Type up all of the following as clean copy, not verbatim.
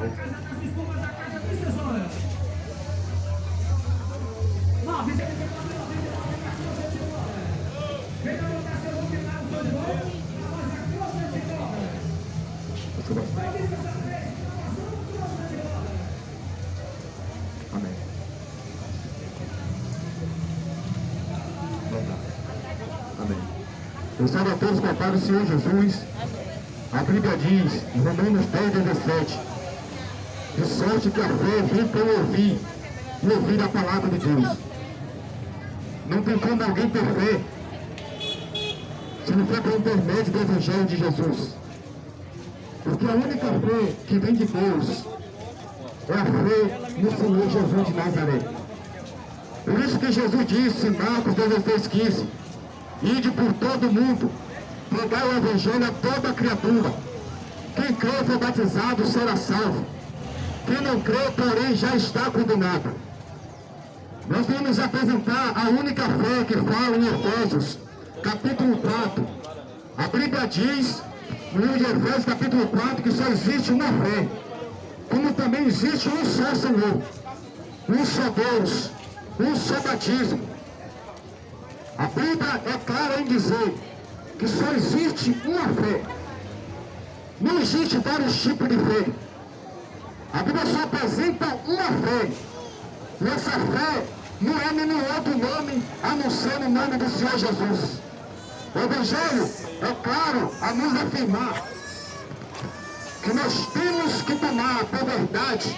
Amém. Amém. Eu salve a todos com a paz do Senhor Jesus. A Bíblia diz, em Romanos 10:17, de sorte que a fé vem pelo ouvir, e ouvir a palavra de Deus. Não tem como alguém ter fé se não for por intermédio do Evangelho de Jesus. Porque a única fé que vem de Deus é a fé no Senhor Jesus de Nazaré. Por isso que Jesus disse em Marcos 16:15, ide por todo o mundo, pregai o Evangelho a toda criatura. Quem crê e for batizado será salvo. Quem não crê, porém, já está condenado. Nós vamos apresentar a única fé que fala em Efésios, capítulo 4. A Bíblia diz, no livro de Efésios, capítulo 4, que só existe uma fé. Como também existe um só Senhor, um só Deus, um só batismo. A Bíblia é clara em dizer que só existe uma fé. Não existe vários tipos de fé. A Bíblia só apresenta uma fé. E essa fé não é nenhum outro nome a não ser no nome do Senhor Jesus. O Evangelho é claro a nos afirmar que nós temos que tomar por verdade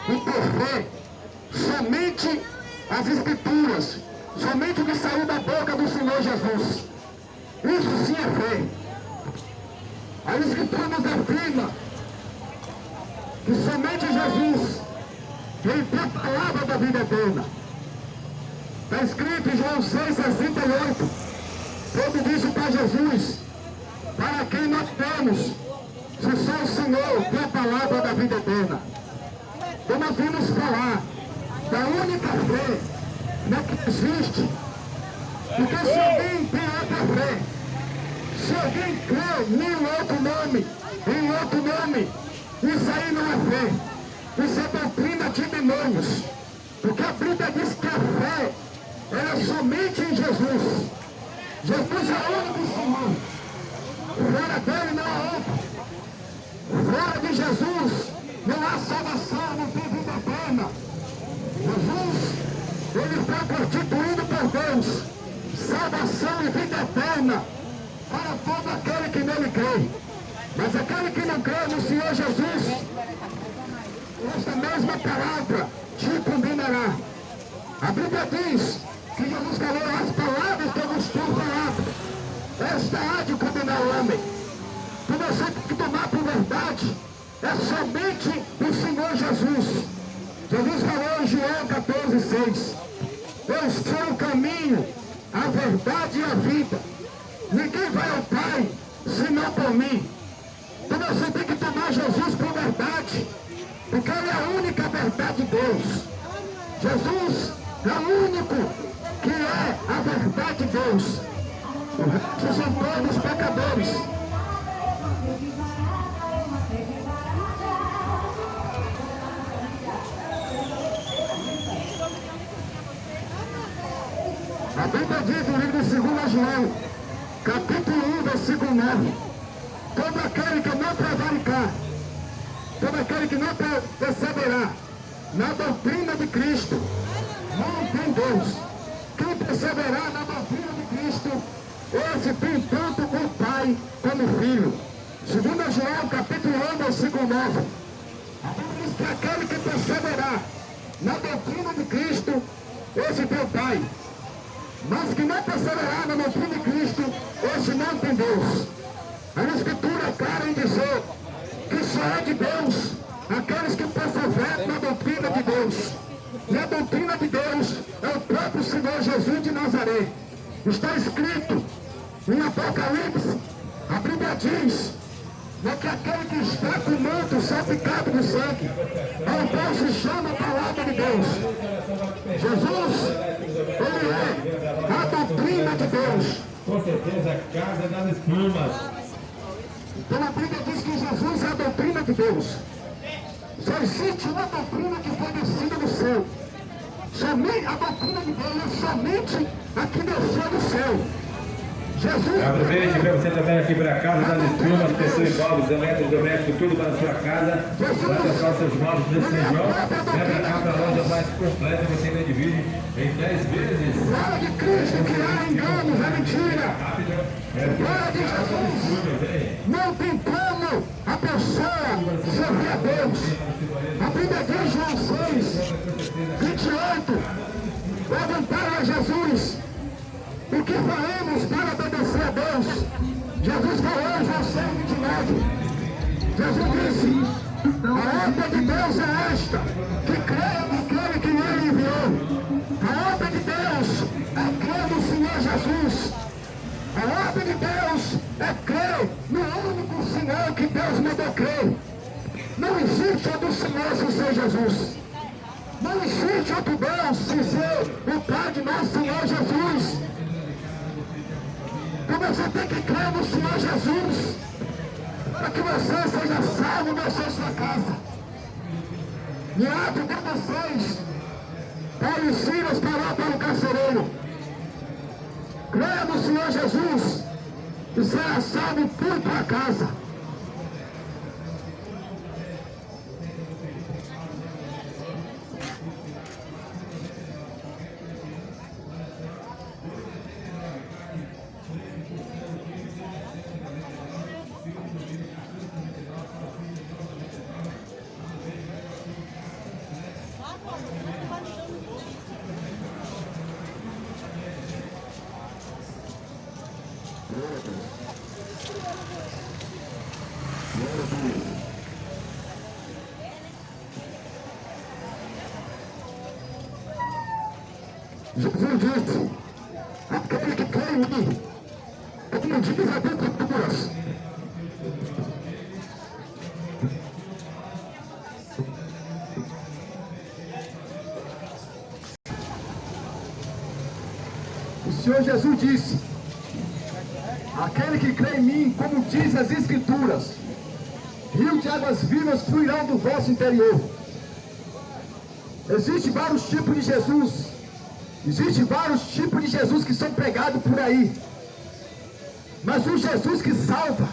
e por fé somente as Escrituras, somente o que saiu da boca do Senhor Jesus. Isso sim é fé. A Escritura nos afirma que somente Jesus tem a palavra da vida eterna. Está escrito em João 6,68. Todo disse para Jesus, para quem nós temos, se só o Senhor tem a palavra da vida eterna. Então nós vimos falar da única fé que existe. Porque se alguém tem outra fé, se alguém crê em outro nome, isso aí não é fé. Isso é doutrina de demônios. Porque a Bíblia diz que a fé é somente em Jesus. Jesus é o único Senhor. Fora dele não há outro. Fora de Jesus não há salvação, não tem vida eterna. Jesus, ele foi constituído por Deus. Salvação e vida eterna para todo aquele que nele crê. Mas aquele que não crê no Senhor Jesus, esta mesma palavra te condenará. A Bíblia diz que Jesus falou as palavras que eu vos tenho falado. Esta há de condenar o homem. Então você tem que tomar por verdade. É somente o Senhor Jesus. Jesus falou em João 14,6. Eu sou o caminho, a verdade e a vida. Ninguém vai ao Pai senão por mim. Então você tem que tomar Jesus por verdade. Porque Ele é a única verdade de Deus. Jesus é o único que é a verdade de Deus. O resto são todos pecadores. A Bíblia diz no livro de 2 João, capítulo 1, versículo 9. Todo aquele que não prevaricar, todo aquele que não perseverar na doutrina de Cristo, não tem Deus. Quem perseverar na doutrina de Cristo, esse tem tanto o Pai como o Filho. 2 João, capítulo 1, versículo 9. A Bíblia diz que aquele que perseverar na doutrina de Cristo, esse tem o Pai. Mas que não perseverar na doutrina de Cristo, esse não tem Deus. A Escritura é clara em dizer que só é de Deus aqueles que perseveram na doutrina de Deus. E a doutrina de Deus é o próprio Senhor Jesus de Nazaré. Está escrito em Apocalipse, a Bíblia diz que aquele que está com o manto salpicado de sangue, ao qual se chama a palavra de Deus. Jesus, ele é a doutrina de Deus. Com certeza, a casa das espumas. Então a Bíblia diz que Jesus é a doutrina de Deus. Só existe uma doutrina que foi descida do céu. Somente a doutrina de Deus é somente a que desceu do céu. Jesus. Aproveite para você também aqui para a casa das espumas, pessoas iguais, eletrodomésticos, tudo para a sua casa. Para trocar seus móveis de São João. Vem para cá para a loja mais completa, você ainda divide em 10 vezes. Fala de Cristo que há enganos, é mentira. Fala de Jesus. Não tem como a pessoa servir a Deus. A Bíblia diz, João 6, 28, perguntaram a Jesus: o que faremos para obedecer a Deus? Jesus falou em João 6, 29. Jesus disse: a obra de Deus é esta, que creia naquele que ele enviou. A obra de Deus é crer no Senhor Jesus. A obra de Deus é crer no único Senhor que Deus mandou crer. Não existe outro Senhor sem ser Jesus. Não existe outro Deus sem ser o Pai de nosso Senhor Jesus. Então você tem que crer no Senhor Jesus, para que você seja salvo, você e sua casa. Em Atos 16, Paulo e Silas falaram para o carcereiro: creia no Senhor Jesus e será salvo por tua casa. Jesus disse: aquele que crê em mim, como diz a Escrituras, o Senhor Jesus disse: aquele que crê em mim, como diz as Escrituras, rio de águas vivas fluirão do vosso interior. Existem vários tipos de Jesus. Existem vários tipos de Jesus que são pregados por aí. Mas o Jesus que salva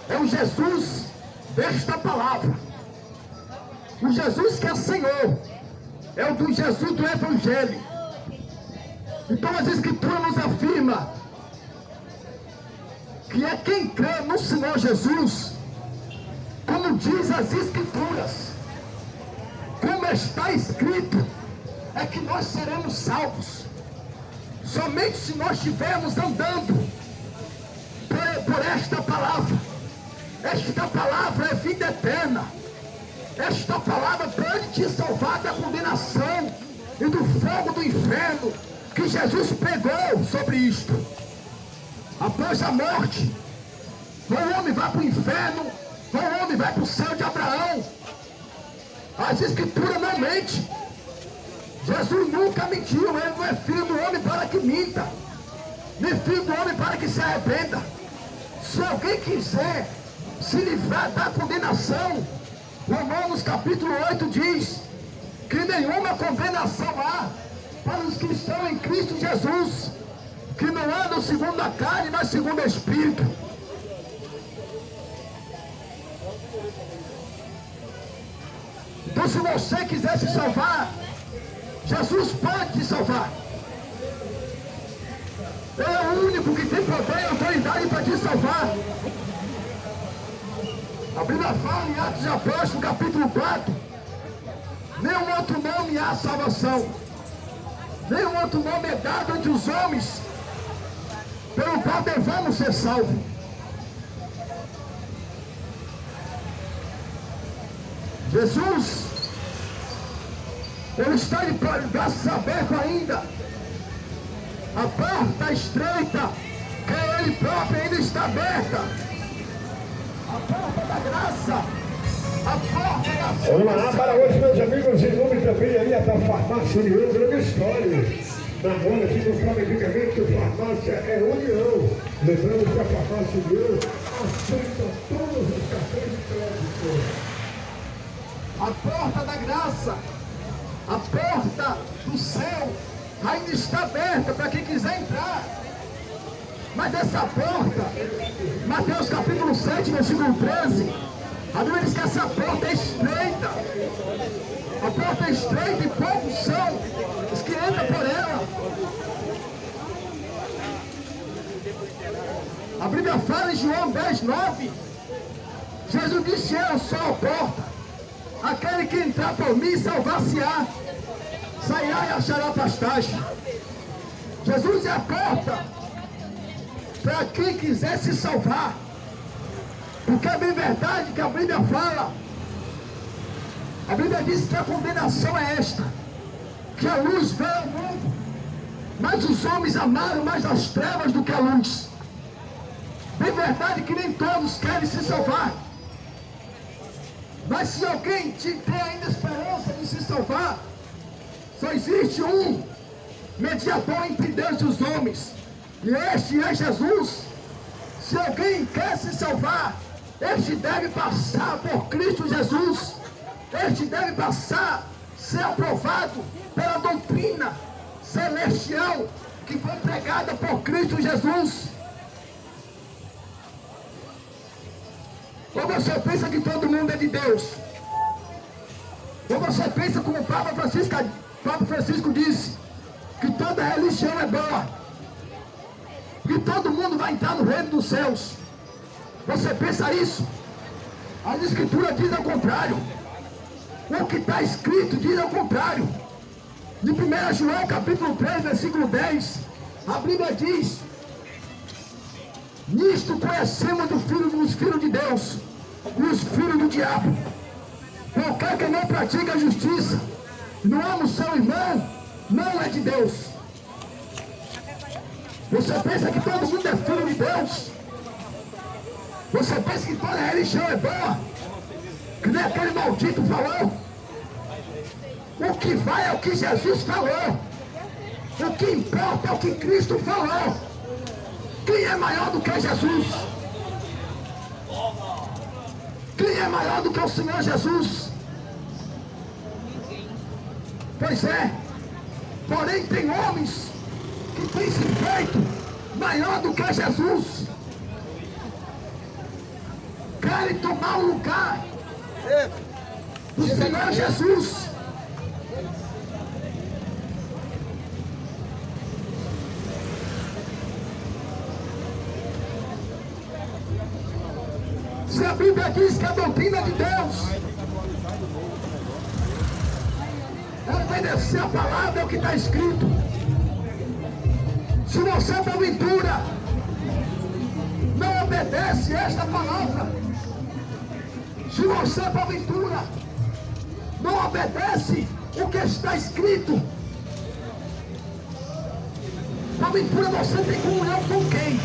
é o Jesus desta palavra. O Jesus que é Senhor é o do Jesus do Evangelho. Então as Escrituras nos afirmam que é quem crê no Senhor Jesus, como diz as Escrituras, como está escrito, é que nós seremos salvos. Somente se nós estivermos andando por esta palavra. Esta palavra é vida eterna. Esta palavra pode te salvar da condenação e do fogo do inferno que Jesus pregou sobre isto. Após a morte, o homem vai para o inferno, o homem vai para o céu de Abraão. As Escrituras não mentem. Jesus nunca mentiu, ele não é filho do homem para que minta, nem filho do homem para que se arrependa. Se alguém quiser se livrar da condenação, Romanos capítulo 8 diz que nenhuma condenação há para os que estão em Cristo Jesus, que não andam segundo a carne, mas segundo o Espírito. Então, se você quiser se salvar, Jesus pode te salvar. Ele é o único que tem poder e autoridade para te salvar. A Bíblia fala em Atos de Apóstolos, capítulo 4, nenhum outro nome há salvação, nenhum outro nome é dado entre os homens pelo qual devemos ser salvos. Jesus, ele está de braços abertos ainda. A porta estreita, que é ele próprio, ainda está aberta. A porta da graça, a porta da... Vamos lá para hoje, meus amigos, em nome também aí da Farmácia União, grande história. Na moda aqui no medicamento, farmácia é União. Lembrando que a Farmácia União aceita todos os cartões de crédito. A porta da graça, a porta do céu ainda está aberta para quem quiser entrar. Mas essa porta, Mateus capítulo 7, versículo 13, a Bíblia diz que essa porta é estreita. A porta é estreita e poucos são os que entram por ela. A Bíblia fala em João 10, 9. Jesus disse: eu sou a porta. Aquele que entrar por mim salvar-se-á, sairá e achará pastagem. Jesus é a porta para quem quiser se salvar. Porque é bem verdade que a Bíblia fala. A Bíblia diz que a condenação é esta: que a luz veio ao mundo, mas os homens amaram mais as trevas do que a luz. Bem verdade que nem todos querem se salvar. Mas se alguém tem ainda esperança de se salvar, só existe um mediador entre Deus e os homens, e este é Jesus. Se alguém quer se salvar, este deve passar por Cristo Jesus. Este deve passar, ser aprovado pela doutrina celestial que foi pregada por Cristo Jesus. Ou você pensa que todo mundo é de Deus? Ou você pensa como o Papa Francisco disse, que toda religião é boa, que todo mundo vai entrar no reino dos céus? Você pensa isso? As Escrituras dizem ao contrário. O que está escrito diz ao contrário. De 1 João capítulo 3, versículo 10, a Bíblia diz: nisto conhecemos os filhos de Deus e os filhos do diabo. Qualquer que não pratica a justiça, não ama o seu irmão, não é de Deus. Você pensa que todo mundo é filho de Deus? Você pensa que toda religião é boa? Que nem aquele maldito falou? O que vai é o que Jesus falou. O que importa é o que Cristo falou. Quem é maior do que Jesus? Quem é maior do que o Senhor Jesus? Pois é. Porém tem homens que têm se feito maior do que Jesus. Querem tomar o lugar do Senhor Jesus. Se a Bíblia diz que a doutrina de Deus é obedecer a palavra, é o que está escrito. Se você, porventura, não obedece esta palavra, se você, porventura, não obedece o que está escrito, porventura você tem comunhão com quem?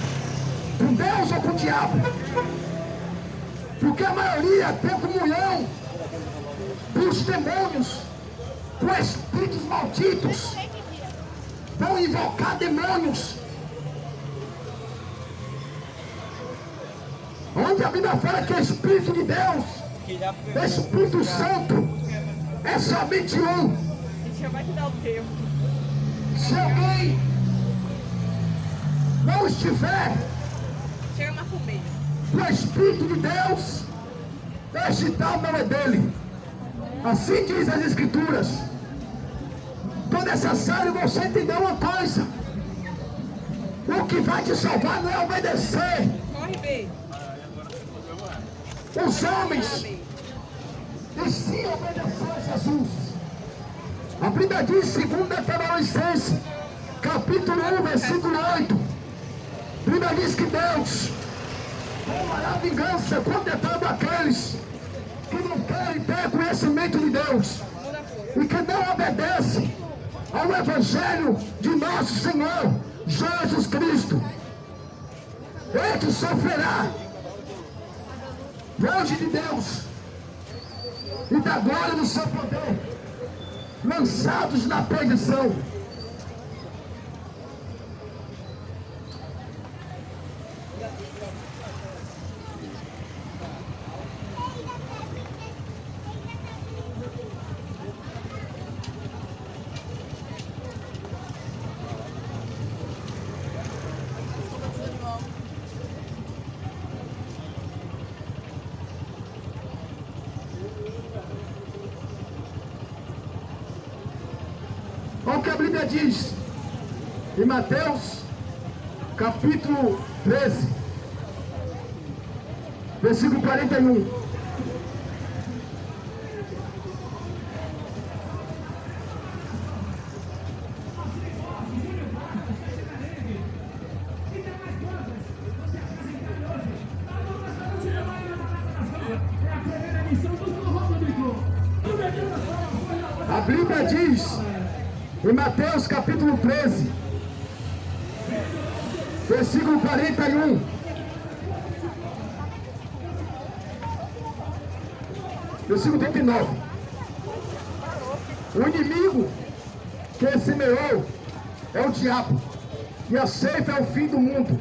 Com Deus ou com o diabo? Porque a maioria tem comunhão com os demônios, com espíritos malditos. Vão invocar demônios. Onde a Bíblia fala que é Espírito de Deus, Espírito Santo, é somente um. Se alguém não estiver com o Espírito de Deus, este tal não é dele. Assim diz as Escrituras. Então é necessário você entender uma coisa: o que vai te salvar não é obedecer os homens, e sim obedecer a Jesus. A Bíblia diz, 2 Tessalonicenses capítulo 1, versículo 8, a Bíblia diz que Deus tomará vingança contra aqueles que não querem ter conhecimento de Deus e que não obedecem ao Evangelho de nosso Senhor Jesus Cristo. Este sofrerá longe de Deus e da glória do seu poder, lançados na perdição. o que a Bíblia diz em Mateus, capítulo 13, versículo 41. A Bíblia diz em Mateus capítulo 13, versículo 41. Versículo 39. O inimigo que semeou é o diabo, e a ceifa é o fim do mundo,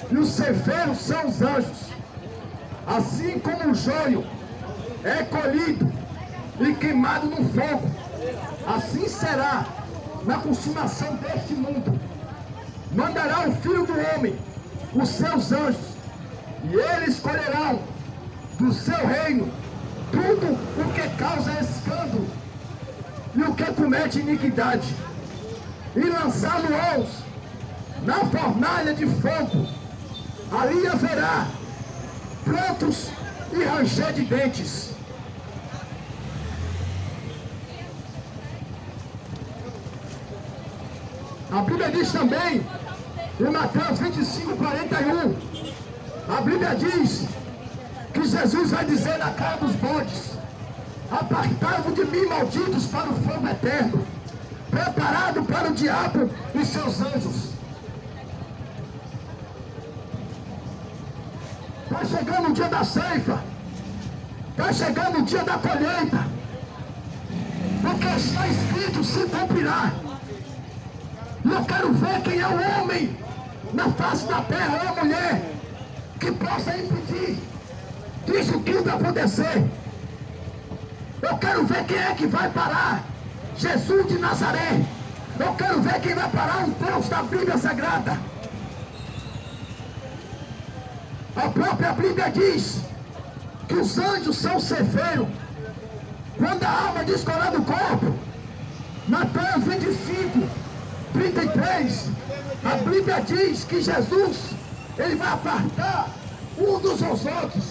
e os ceifeiros são os anjos. Assim como o joio é colhido e queimado no fogo, assim será na consumação deste mundo. Mandará o Filho do Homem os seus anjos, e eles colherão do seu reino tudo o que causa escândalo e o que comete iniquidade, e lançá-los na fornalha de fogo. Ali haverá prantos e ranger de dentes. A Bíblia diz também, em Mateus 25, 41, a Bíblia diz que Jesus vai dizer na cara dos bodes: apartai-vos de mim, malditos, para o fogo eterno, preparado para o diabo e seus anjos. Está chegando o dia da ceifa, está chegando o dia da colheita, o que está escrito se cumprirá. E eu quero ver quem é o homem na face da terra, ou a mulher, que possa impedir disso tudo acontecer. Eu quero ver quem é que vai parar Jesus de Nazaré. Eu quero ver quem vai parar o Deus da Bíblia Sagrada. A própria Bíblia diz que os anjos são ceifeiros. Quando a alma descolar do corpo, Mateus 25, 33, a Bíblia diz que Jesus, ele vai apartar um dos outros,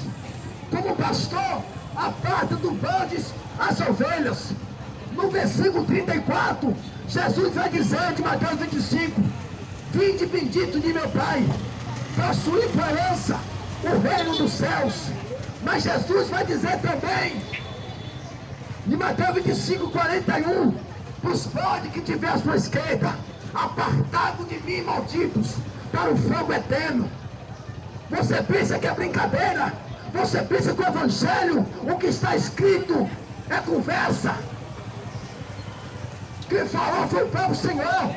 como o pastor aparta do bodes as ovelhas. No versículo 34, Jesus vai dizer de Mateus 25: vinde bendito de meu Pai, possuir por herança o reino dos céus. Mas Jesus vai dizer também, de Mateus 25, 41, os bodes que tiver à sua esquerda: apartado de mim, malditos, para o fogo eterno. Você pensa que é brincadeira? Você pensa que o Evangelho, o que está escrito, é conversa? Quem falou foi o próprio Senhor.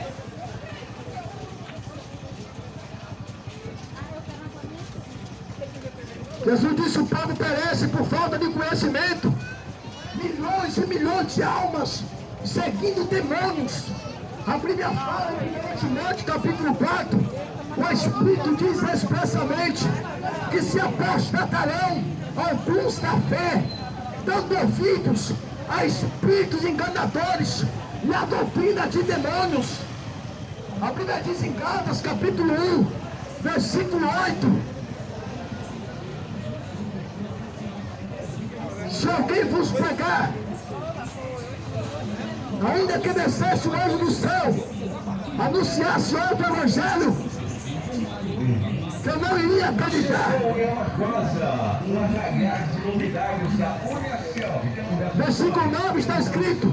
Jesus disse: o povo perece por falta de conhecimento. Milhões e milhões de almas seguindo demônios. A Bíblia fala em 1 Timóteo capítulo 4, o Espírito diz expressamente que se apostatarão alguns da fé, dando ouvidos a espíritos enganadores e a doutrina de demônios. A Bíblia diz em Gálatas capítulo 1, versículo 8: se alguém vos pregar, ainda que descesse o anjo do céu, anunciasse outro evangelho, que eu não iria acreditar. Versículo 9 está escrito: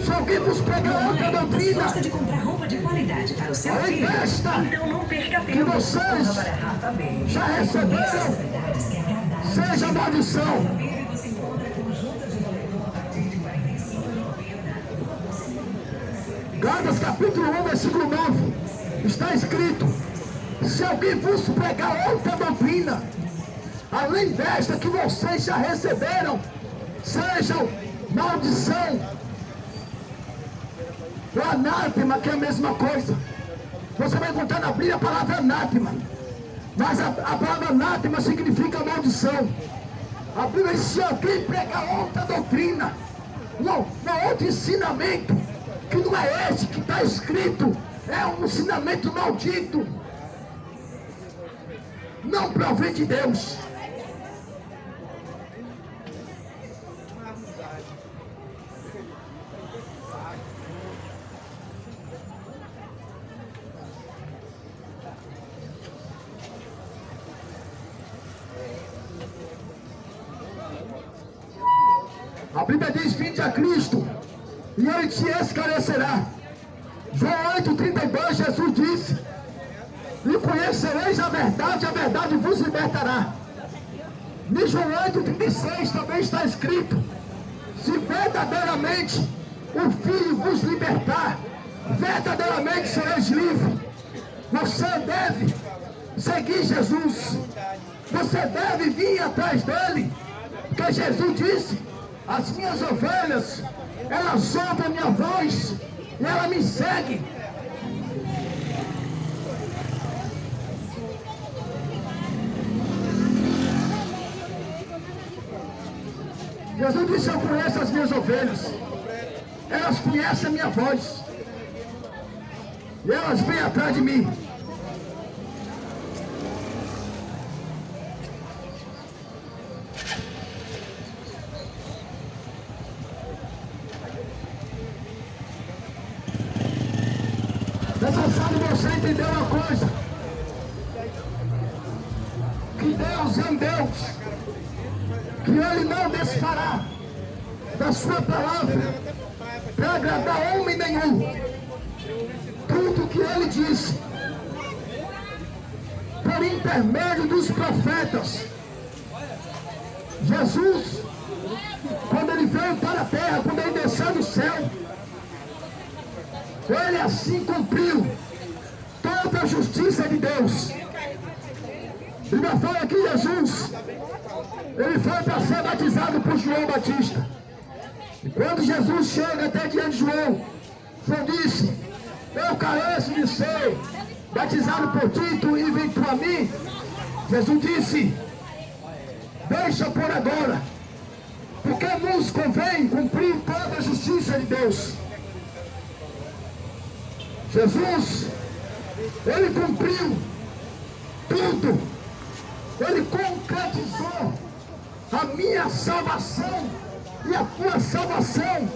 se alguém vos pregar outra doutrina, Você gosta de comprar roupa de qualidade para o seu além filho? desta, Então não perca tempo. que vocês Corra para Rafa Baby. já receberam, Novidades que agradaram. seja maldição. Você encontra conjunto de moletom a partir de R$ 45,90. Gálatas capítulo 1, versículo 9, está escrito: se alguém vos pregar outra doutrina, além desta que vocês já receberam, sejam maldição. O anátema, que é a mesma coisa. Você vai encontrar na Bíblia a palavra anátema, mas a palavra anátema significa maldição. A Bíblia diz: se alguém pregar outra doutrina, não outro ensinamento, que não é esse que está escrito, é um ensinamento maldito, não provém de Deus. A Bíblia diz: vinde a Cristo e Ele te esclarecerá. João 8,32, Jesus disse: e conhecereis a verdade vos libertará. Em João 8,36 também está escrito: se verdadeiramente o Filho vos libertar, verdadeiramente sereis livres. Você deve seguir Jesus, você deve vir atrás dele, porque Jesus disse: as minhas ovelhas, elas ouvem a minha voz e ela me segue. Jesus disse: eu conheço as minhas ovelhas, elas conhecem a minha voz e elas vêm atrás de mim. Necessário você entender uma coisa: que Deus é um Deus que Ele não desfará da sua palavra para agradar homem nenhum. Tudo que Ele disse por intermédio dos profetas. Jesus, quando Ele veio para a terra, quando Ele desceu do céu, Ele assim cumpriu toda a justiça de Deus. E não fala que Jesus, Ele foi para ser batizado por João Batista. E quando Jesus chega até diante de João, João disse: eu careço de ser batizado por ti, tu e vem tu a mim. Jesus disse: deixa por agora, porque nos convém cumprir toda a justiça de Deus. Jesus, Ele cumpriu tudo. Ele concretizou a minha salvação e a tua salvação.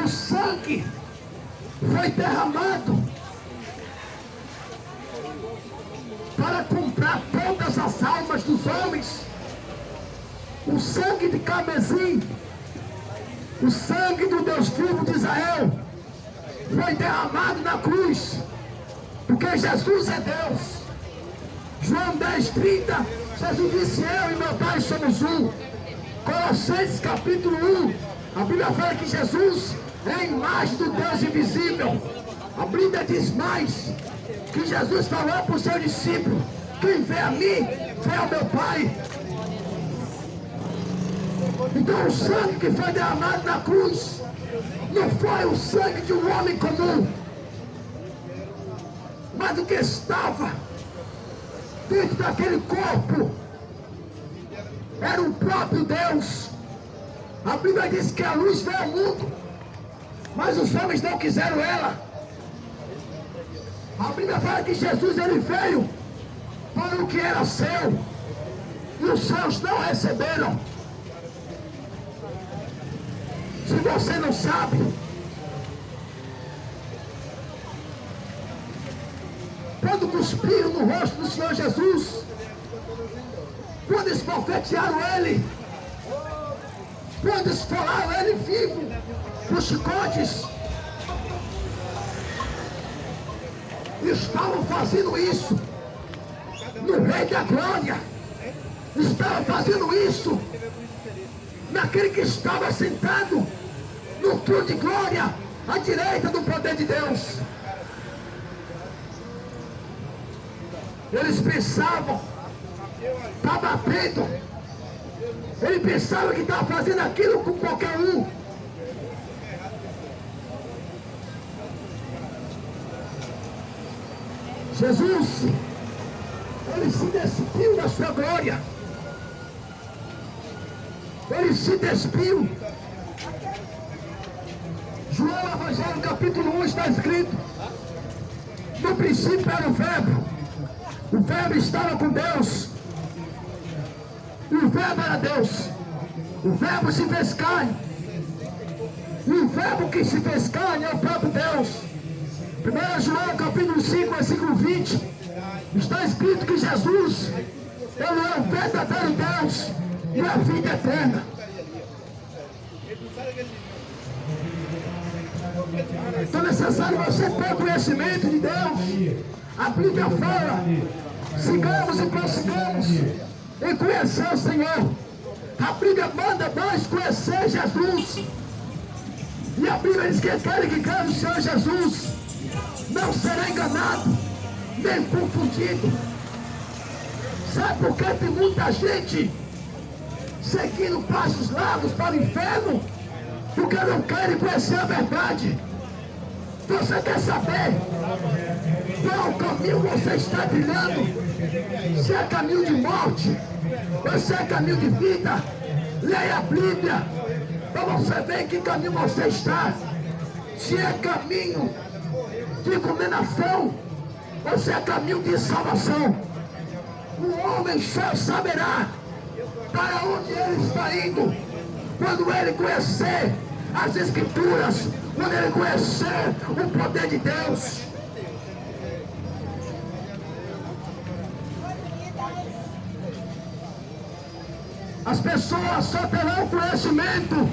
O sangue foi derramado para comprar todas as almas dos homens. O sangue de Camezim, o sangue do Deus vivo de Israel, foi derramado na cruz, porque Jesus é Deus. João 10,30, Jesus disse: eu e meu Pai somos um. Colossenses capítulo 1, a Bíblia fala que Jesus é a imagem do Deus invisível. A Bíblia diz mais, que Jesus falou para o seu discípulo: quem vê a mim, vê ao meu Pai. Então o sangue que foi derramado na cruz não foi o sangue de um homem comum, mas o que estava dentro daquele corpo era o próprio Deus. A Bíblia diz que a luz veio ao mundo, mas os homens não quiseram ela. A Bíblia fala que Jesus, Ele veio para o que era seu, e os seus não receberam. Se você não sabe, quando cuspiram no rosto do Senhor Jesus, quando esbofetearam Ele, quando esfolaram Ele vivo com chicotes, estavam fazendo isso no Rei da Glória, estavam fazendo isso naquele que estava sentado no trono de glória, à direita do poder de Deus. Eles pensavam, estava batendo, ele pensava que estava fazendo aquilo com qualquer um. Jesus, Ele se despiu da sua glória, Ele se despiu, João Evangelho capítulo 1 está escrito: no princípio era o Verbo estava com Deus, e o Verbo era Deus. O Verbo se fez carne, e o Verbo que se fez carne é o próprio Deus. 1 João capítulo 5, versículo 20, está escrito que Jesus, ele é o verdadeiro Deus e a vida eterna. Então é necessário você ter conhecimento de Deus. A Bíblia fala: sigamos e prossigamos em conhecer o Senhor. A Bíblia manda nós conhecer Jesus. E a Bíblia diz que aquele que crê no Senhor Jesus não será enganado, nem confundido. Sabe por que tem muita gente seguindo passos largos para o inferno? Porque não querem conhecer a verdade. Você quer saber qual caminho você está trilhando? Se é caminho de morte ou se é caminho de vida? Leia a Bíblia para você ver em que caminho você está. Se é caminho de condenação ou se é caminho de salvação. O homem só saberá para onde ele está indo quando ele conhecer as Escrituras, quando ele conhecer o poder de Deus. As pessoas só terão conhecimento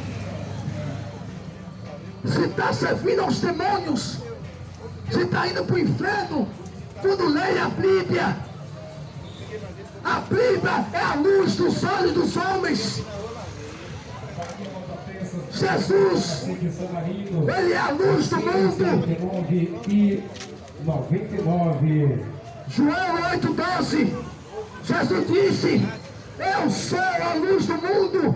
se está servindo aos demônios, se está indo para o inferno, quando leia a Bíblia. A Bíblia é a luz dos olhos dos homens. Jesus, ele é a luz do mundo. E 99. João 8,12. Jesus disse: eu sou a luz do mundo.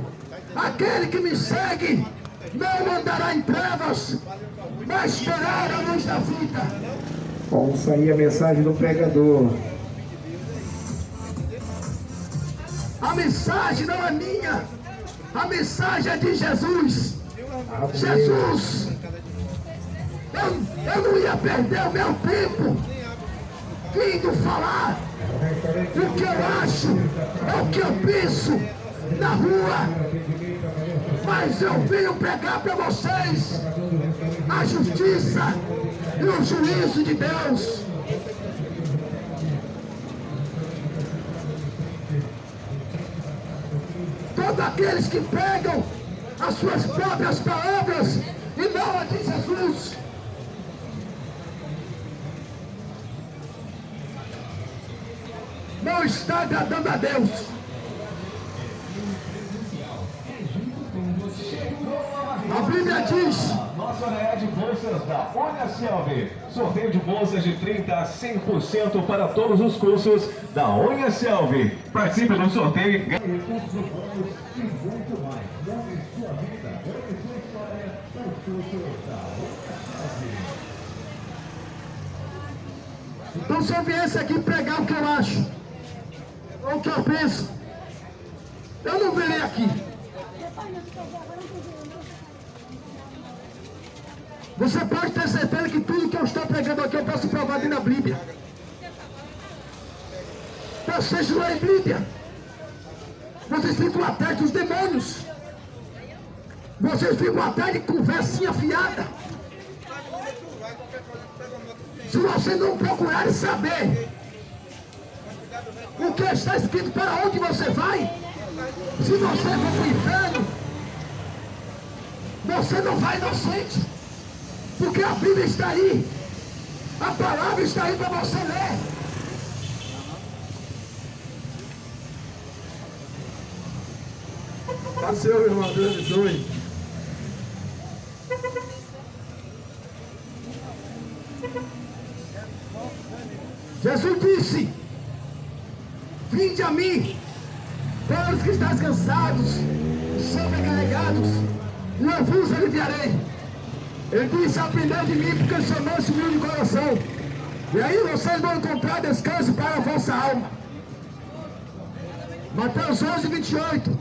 Aquele que me segue não andará em trevas, mas terá a luz da vida. Ouça aí a mensagem do pregador. A mensagem não é minha, a mensagem é de Jesus. Jesus, eu não ia perder o meu tempo vindo falar o que eu acho, o que eu penso na rua, mas eu venho pregar para vocês a justiça e o juízo de Deus. Todos aqueles que pegam as suas próprias palavras e não a de Jesus, não está agradando a Deus. A Bíblia diz: nossa área de bolsas da UniaSelv. Sorteio de bolsas de 30% a 100% para todos os cursos da UniaSelv. Participe do sorteio e ganhe recursos urbanos e muito mais. Move sua vida, ganhe sua história com os cursos da UniaSelv. então, se eu viesse aqui pregar o que eu acho, ou o que eu penso, eu não virei aqui. Você pode ter certeza que tudo que eu estou pregando aqui eu posso provar dentro da Bíblia. Vocês não é Bíblia. Vocês ficam atrás dos demônios. Vocês ficam atrás de conversinha fiada. Se você não procurar saber o que está escrito para onde você vai, se você for para o inferno, você não vai inocente. Porque a Bíblia está aí. A palavra está aí para você ler. Passeu, irmão, Deus abençoe. Jesus disse: vinde a mim, todos que estáis cansados, sobrecarregados, e eu vos aliviarei. Ele disse: aprendei de mim, porque eu sou manso e humilde de coração. E aí vocês vão encontrar descanso para a vossa alma. Mateus 11, 28.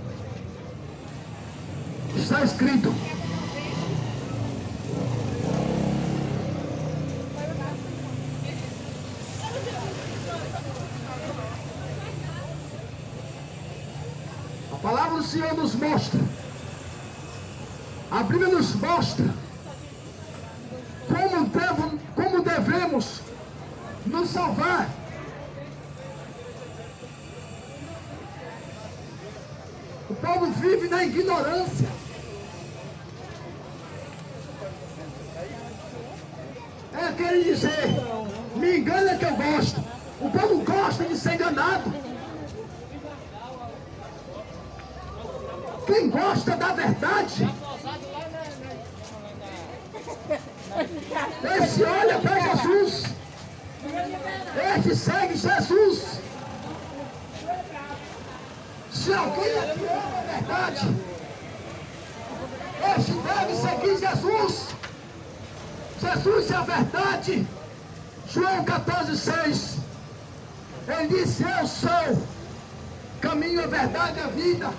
Está escrito: A palavra do Senhor nos mostra, a Bíblia nos mostra como devemos nos salvar. O povo vive na ignorância. É aquele dizer, me engana que eu gosto. O povo gosta de ser enganado. Quem gosta da verdade, esse olha para Jesus. Este segue Jesus. Se alguém aqui ama a verdade, este deve seguir Jesus. Jesus é a verdade. João 14,6. Ele disse, eu sou o caminho, a verdade e a vida.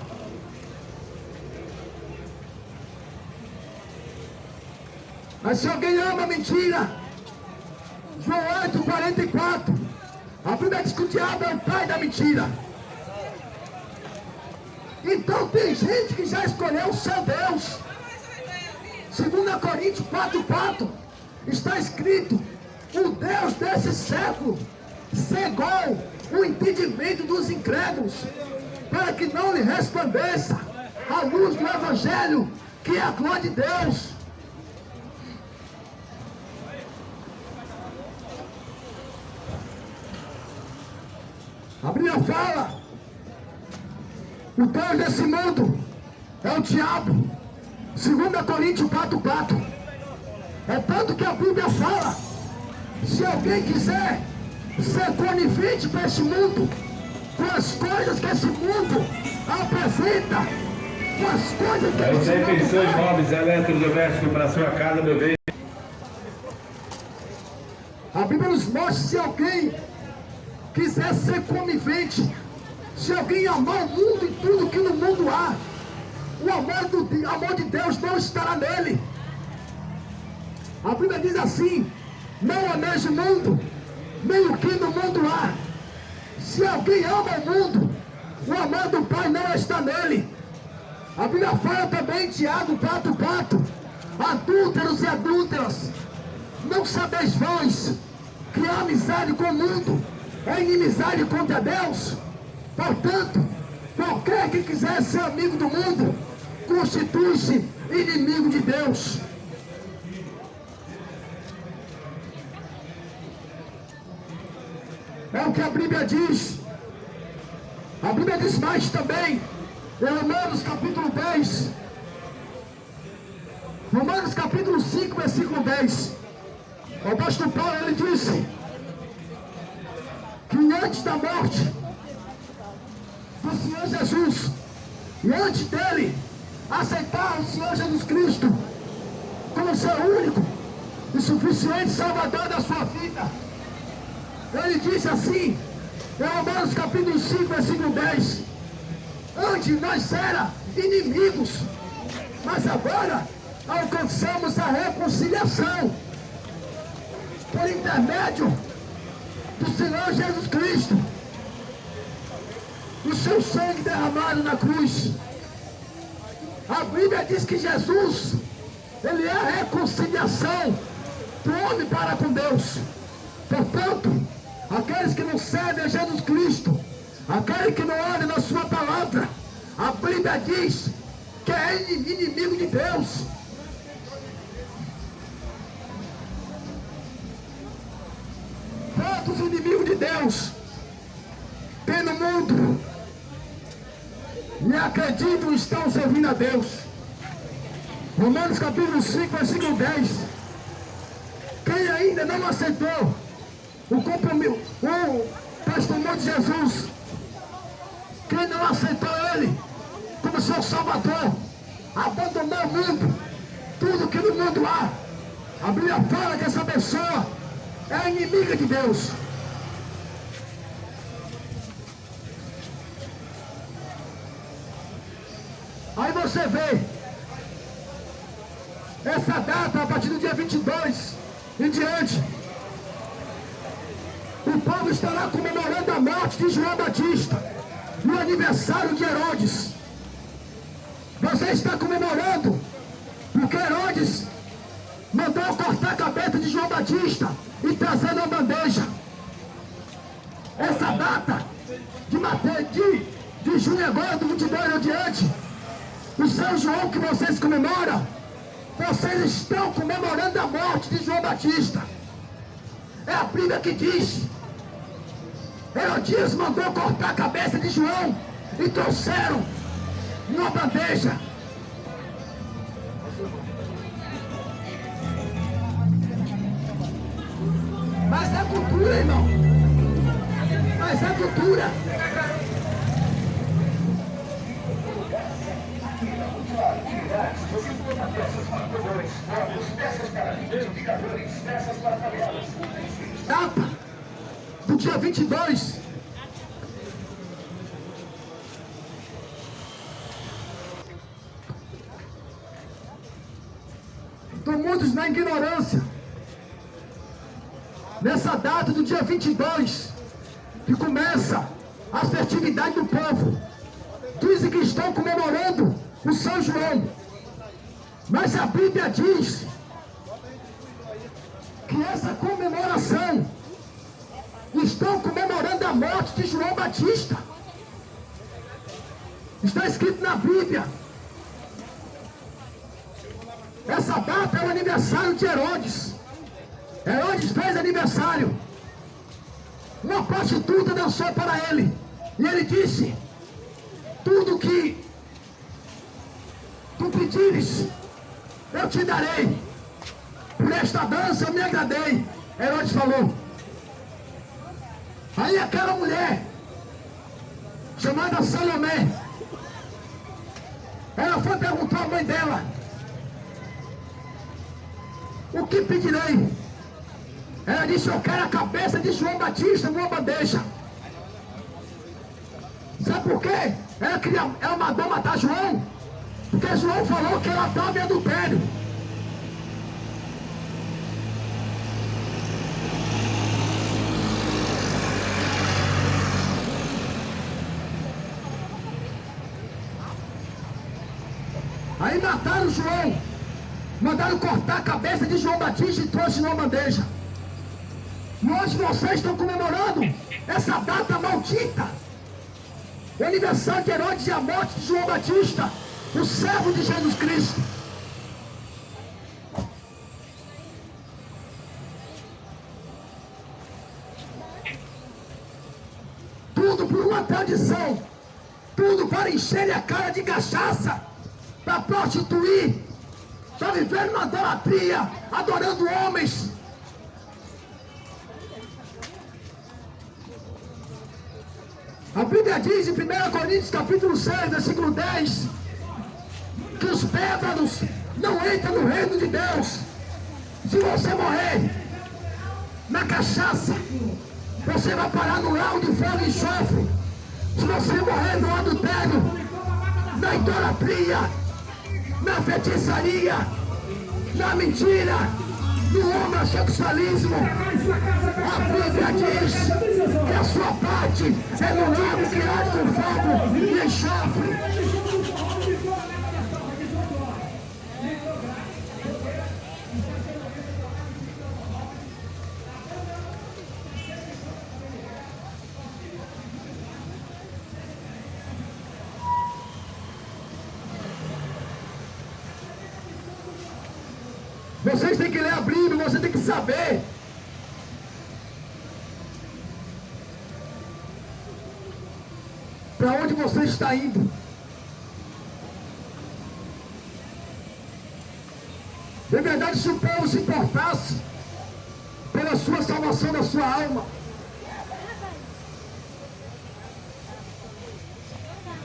Mas se alguém ama a mentira, João 8,44, a Bíblia diz que o diabo é o pai da mentira. Então tem gente que já escolheu o seu Deus. 2 Coríntios 4,4 está escrito, o Deus desse século cegou o entendimento dos incrédulos, para que não lhe resplandeça a luz do Evangelho, que é a glória de Deus. A Bíblia fala, o Deus desse mundo é o diabo. 2 Coríntios 4,4. É tanto que a Bíblia fala, se alguém quiser ser conivente para este mundo, com as coisas que esse mundo apresenta, com as coisas que esse mundo Refeições móveis, eletrodomésticos para a sua casa, meu bem. A Bíblia nos mostra, se alguém quiser ser conivente, se alguém amar o mundo e tudo que no mundo há, o amor de Deus não estará nele. A Bíblia diz assim, não ameis o mundo, nem o que no mundo há. Se alguém ama o mundo, o amor do Pai não está nele. A Bíblia fala também em Tiago 4,4, adúlteros e adúlteras, não sabeis vós que a amizade com o mundo é inimizade contra Deus? Portanto, qualquer que quiser ser amigo do mundo, constitui-se inimigo de Deus. É o que a Bíblia diz. A Bíblia diz mais também, em Romanos capítulo 10. Romanos capítulo 5, versículo 10. O apóstolo Paulo, ele disse que antes da morte do Senhor Jesus, e antes dele aceitar o Senhor Jesus Cristo como seu único e suficiente Salvador da sua vida, ele disse assim, em Romanos capítulo 5, versículo 10, antes nós éramos inimigos, mas agora alcançamos a reconciliação por intermédio do Senhor Jesus Cristo, o seu sangue derramado na cruz. A Bíblia diz que Jesus, ele é a reconciliação do homem para com Deus. Portanto, aqueles que não servem a Jesus Cristo, aqueles que não olham na sua palavra, a Bíblia diz que é inimigo de Deus. Quantos inimigos de Deus tem no mundo e acreditam estão servindo a Deus? Romanos capítulo 5, versículo 10. Quem ainda não aceitou o compromisso, o testemunho de Jesus, quem não aceitou ele como seu Salvador, abandonou o mundo, tudo que no mundo há, a Bíblia fala que essa pessoa é inimiga de Deus. Aí você vê essa data, a partir do dia 22 em diante, o povo estará comemorando a morte de João Batista e o aniversário de Herodes. Você está comemorando porque Herodes mandou cortar a cabeça de João Batista e trazer uma bandeja. Essa data de junho agora, do 22 em diante, o São João que vocês comemoram, vocês estão comemorando a morte de João Batista. É a Bíblia que diz: Herodias mandou cortar a cabeça de João e trouxeram numa bandeja. Mas é cultura, irmão. Mas é cultura. Data do dia 22. Estão muitos na ignorância. Nessa data do dia 22, que começa a festividade do povo, dizem que estão comemorando o São João. Mas a Bíblia diz que essa comemoração estão comemorando a morte de João Batista. Está escrito na Bíblia. Essa data é o aniversário de Herodes. Herodes fez aniversário. Uma prostituta dançou para ele. E ele disse: tudo que tu pedires, eu te darei. Por esta dança eu me agradei. Herodes falou. Aí aquela mulher, chamada Salomé, ela foi perguntar à mãe dela: o que pedirei? Ela disse: eu quero a cabeça de João Batista numa bandeja. Sabe por quê? Ela mandou matar João, porque João falou que ela estava em adultério. Aí mataram João, mandaram cortar a cabeça de João Batista e trouxe numa bandeja. E hoje vocês estão comemorando essa data maldita, o aniversário de Herodes e a morte de João Batista, o servo de Jesus Cristo. Tudo por uma tradição, tudo para encher a cara de cachaça, para prostituir, para viver numa idolatria, adorando homens. A Bíblia diz em 1 Coríntios capítulo 6, versículo 10, que os bêbados não entram no reino de Deus. Se você morrer na cachaça, você vai parar no lago de fogo e enxofre. Se você morrer no adultério, na idolatria, na feitiçaria, na mentira, no homossexualismo, a Bíblia diz que a sua parte é no lago que arde com fogo e enxofre. Vocês têm que ler a Bíblia, você tem que saber. Para onde você está indo? De verdade, se o povo se importasse pela sua salvação da sua alma,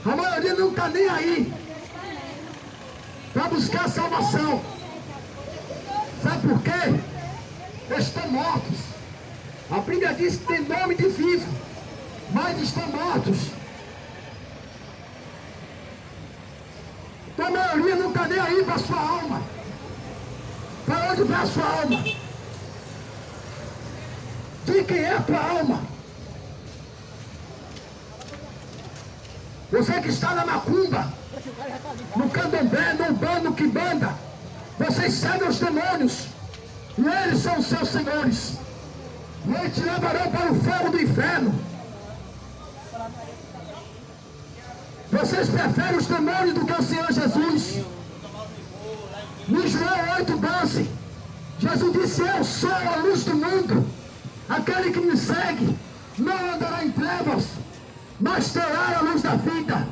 a maioria não está nem aí para buscar a salvação. Sabe por quê? Eles estão mortos. A Bíblia diz que tem nome de vivo, mas estão mortos. Então a maioria não está nem aí para a sua alma. Para onde vai a sua alma? De quem é a tua alma? Você que está na macumba, no candomblé, no umbanda, no quimbanda, vocês servem os demônios. E eles são os seus senhores. E eles te levarão para o fogo do inferno. Vocês preferem os demônios do que o Senhor Jesus. No João 8:12, Jesus disse: eu sou a luz do mundo. Aquele que me segue não andará em trevas, mas terá a luz da vida.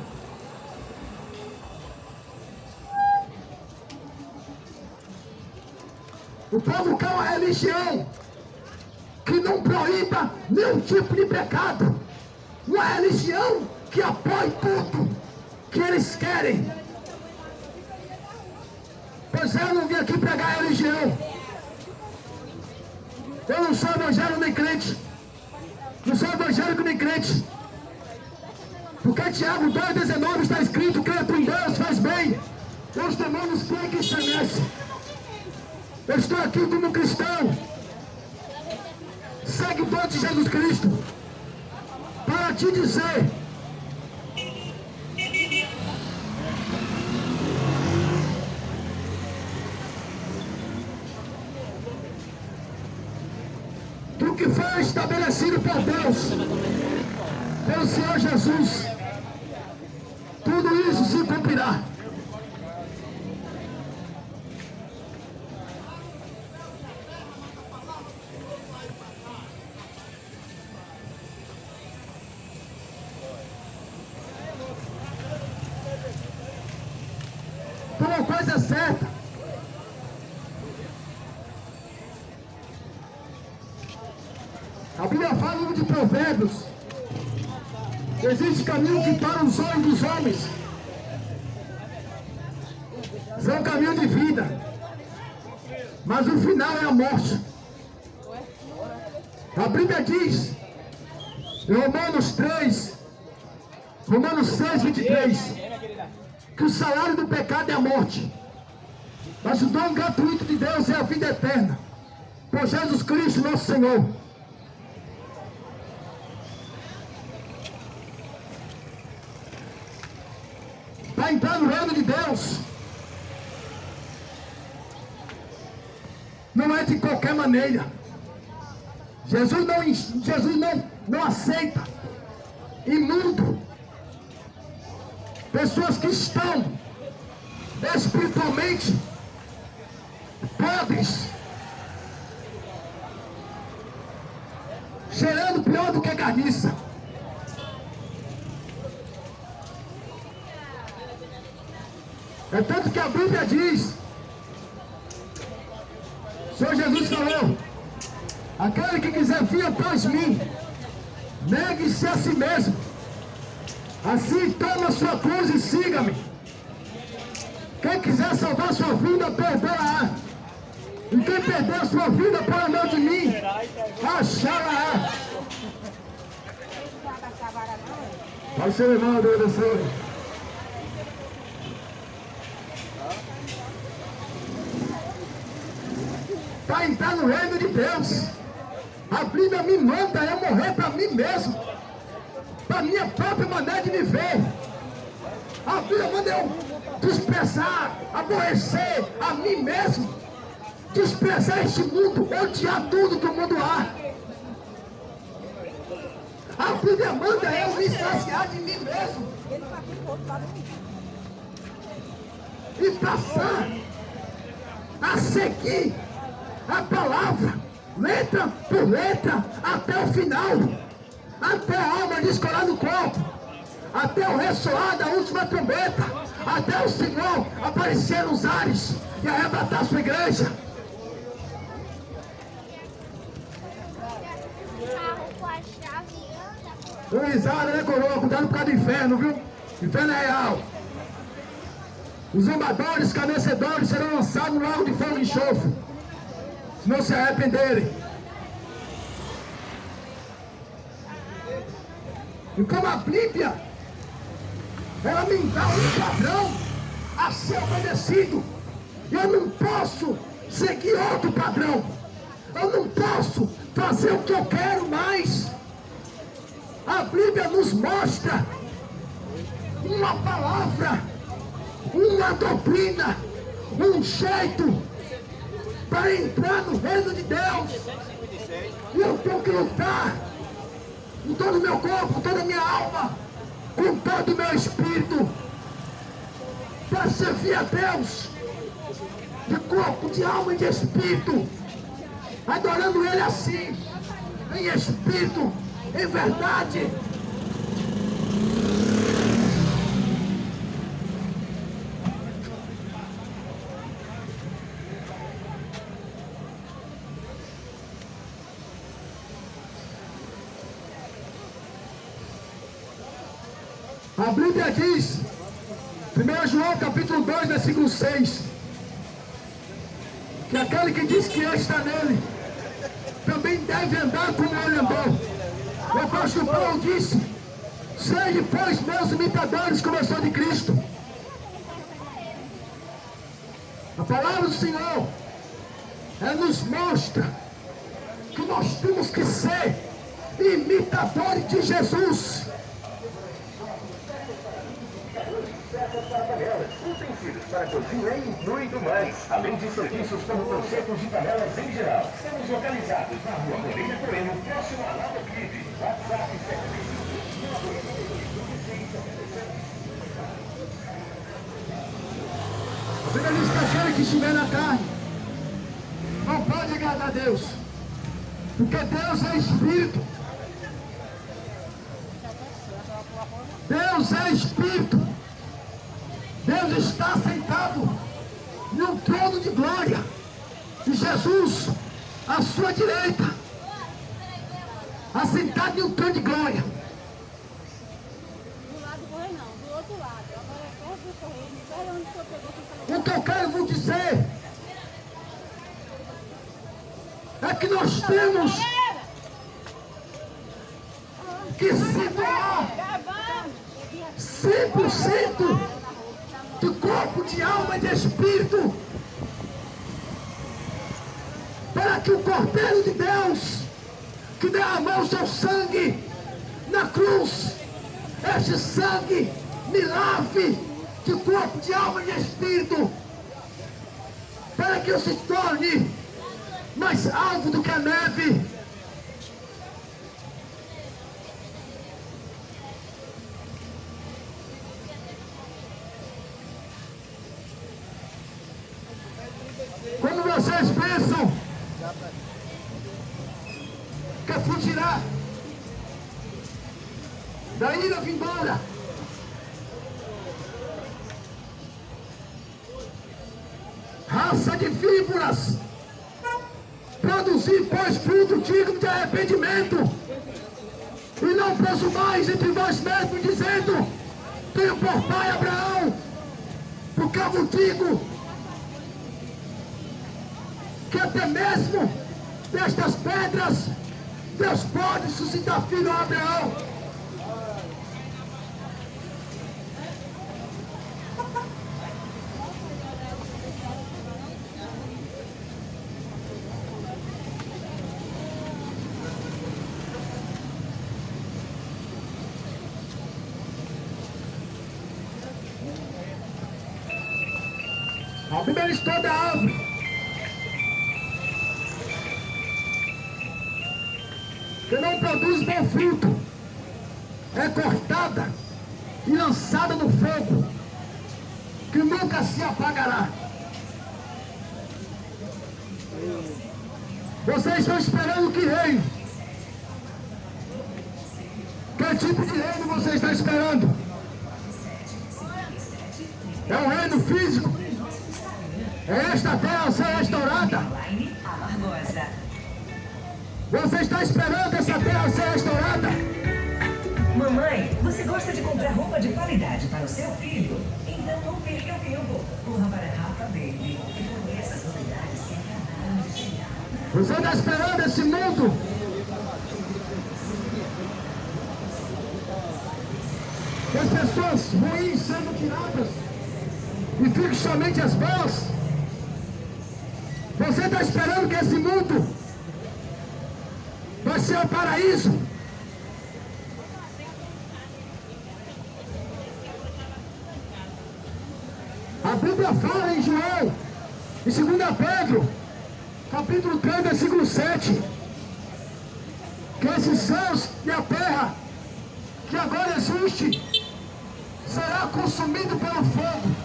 O povo quer uma religião que não proíba nenhum tipo de pecado. Uma religião que apoie tudo que eles querem. Pois eu não vim aqui pregar religião. Eu não sou evangélico nem crente. Não sou evangélico nem crente. Porque Tiago 2,19 está escrito: crê tu em Deus, faz bem. Os demônios creem que estremece. Eu estou aqui como cristão, seguidor de Jesus Cristo, para te dizer: do que foi estabelecido por Deus, pelo Senhor Jesus, tudo isso se cumprirá. Uma coisa é certa: a Bíblia fala no livro de Provérbios: existe caminho que para os olhos dos homens são caminho de vida, mas o final é a morte. A Bíblia diz em Romanos 6:23, que o salário do pecado é a morte, mas o dom gratuito de Deus é a vida eterna, por Jesus Cristo nosso Senhor. Para entrar no reino de Deus, não é de qualquer maneira. Jesus não aceita imundo, pessoas que estão espiritualmente podres, cheirando pior do que carniça. É tanto que a Bíblia diz, o Senhor Jesus falou: aquele que quiser vir após mim, negue-se a si mesmo. Assim, toma sua cruz e siga-me. Quem quiser salvar sua vida, perderá. E quem perder a sua vida por amor de mim, achará. Vai ser, irmão, agradecer. Para entrar no reino de Deus, a Bíblia me manda eu morrer para mim mesmo, para minha própria maneira de viver. A Bíblia manda eu desprezar, aborrecer a mim mesmo, desprezar este mundo, odiar tudo que o mundo há. A Bíblia manda eu me saciar de mim mesmo e passar a seguir a palavra, letra por letra, até o final, até a alma descolar no corpo, até o ressoar da última trombeta, até o Senhor aparecer nos ares e arrebatar a sua igreja. Risada, né, coroa? Cuidado por causa do inferno, viu? O inferno é real. Os zombadores, escarnecedores serão lançados no lago de fogo e enxofre, se não se arrependerem. E como a Bíblia, ela me dá um padrão a ser obedecido, eu não posso seguir outro padrão, eu não posso fazer o que eu quero mais. A Bíblia nos mostra uma palavra, uma doutrina, um jeito para entrar no reino de Deus. E eu tenho que lutar com todo o meu corpo, toda a minha alma, com todo o meu espírito, para servir a Deus de corpo, de alma e de espírito, adorando Ele assim, em espírito, em verdade. A Bíblia diz, 1 João capítulo 2, versículo 6, que aquele que diz que está nele, também deve andar como ele andou. O apóstolo Paulo disse, sede, pois, meus imitadores, como eu sou de Cristo. A palavra do Senhor, ela nos mostra que nós temos que ser imitadores de Jesus. Utensílios para cozinha e muito mais. Além de serviços como consertos de panelas em geral. Estamos localizados na rua Moreira Coelho, próximo a Lava Clipe. WhatsApp 75. A Bíblia diz que aquele que estiver na carne não pode agradar a Deus, porque Deus é Espírito. Deus é Espírito. Deus está sentado num trono de glória. E Jesus, à sua direita, assentado em um trono de glória. Do lado do correio não, do outro lado. Agora é perto do correio, não sei onde o senhor pegou. O que eu quero vos dizer é que nós temos que se doar 100% de corpo, de alma e de espírito, para que o Cordeiro de Deus, que derramou o seu sangue na cruz, este sangue me lave de corpo, de alma e de espírito, para que eu se torne mais alto do que a neve. Quando vocês pensam que fugirá da ira vindoura, raça de víboras, produzir, pois, fruto digno de arrependimento, e não presumais entre vós mesmos, dizendo, tenho por pai Abraão, porque eu vos digo, que até mesmo destas pedras Deus pode suscitar filho a Abraão. A Bíblia diz toda árvore que não produz bom fruto é cortada e lançada no fogo, que nunca se apagará. Vocês estão esperando que reino? Que tipo de reino vocês estão esperando? É um reino físico? É esta terra ser restaurada? Você está esperando essa terra ser restaurada? Mamãe, você gosta de comprar roupa de qualidade para o seu filho? Então não perca tempo. Corra para Rafa Baby e conheça as novidades que acabaram de chegar. Você está esperando esse mundo? Que as pessoas ruins sendo tiradas e fiquem somente as boas? Você está esperando que esse mundo vai ser o paraíso? Bíblia fala em João, em 2 Pedro, capítulo 3, versículo 7, que esses céus e a terra, que agora existe, será consumido pelo fogo.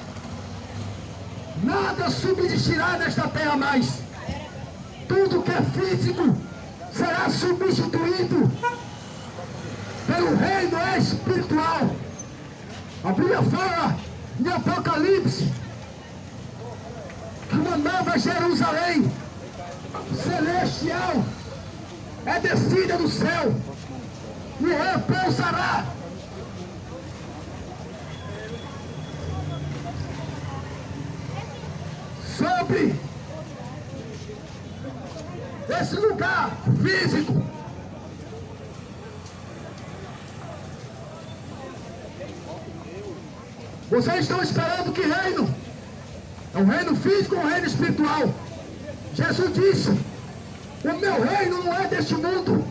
Nada subsistirá nesta terra mais. Tudo que é físico será substituído pelo reino espiritual. A Bíblia fala em Apocalipse que uma nova Jerusalém celestial é descida do céu e repousará sobre esse lugar físico. Vocês estão esperando que reino? É um reino físico ou um reino espiritual? Jesus disse: o meu reino não é deste mundo.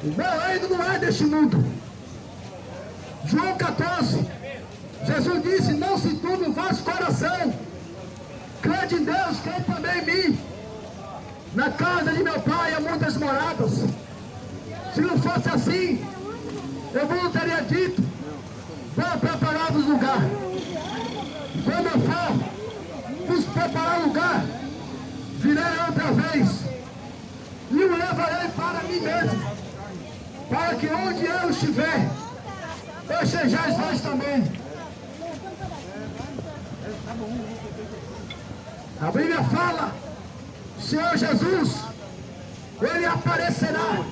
O meu reino não é deste mundo. João 14, Jesus disse: não se turbe o vosso coração. Crede em Deus, crede também em mim. Na casa de meu pai há muitas moradas. Se não fosse assim, eu não teria dito: vou preparar-vos lugar. Quando eu for vos preparar lugar, virei outra vez e o levarei para mim mesmo, para que onde eu estiver, estejais vós também. A Bíblia fala: o Senhor Jesus, Ele aparecerá,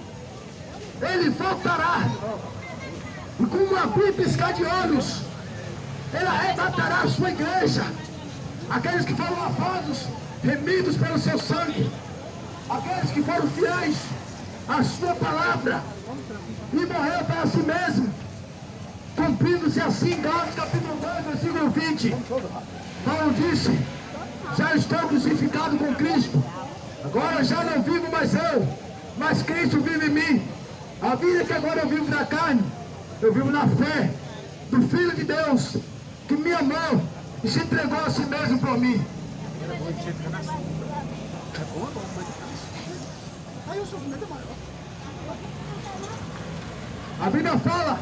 Ele voltará, e com um abrir e piscar de olhos, Ele arrebatará a sua igreja, aqueles que foram lavados, remidos pelo seu sangue, aqueles que foram fiéis à sua palavra e morreram para si mesmo, cumprindo-se assim Gálatas capítulo 2, versículo 20. Paulo disse: já estou crucificado com Cristo, agora já não vivo mais eu, mas Cristo vive em mim. A vida que agora eu vivo na carne, eu vivo na fé do Filho de Deus, que me amou e se entregou a si mesmo por mim. A Bíblia fala: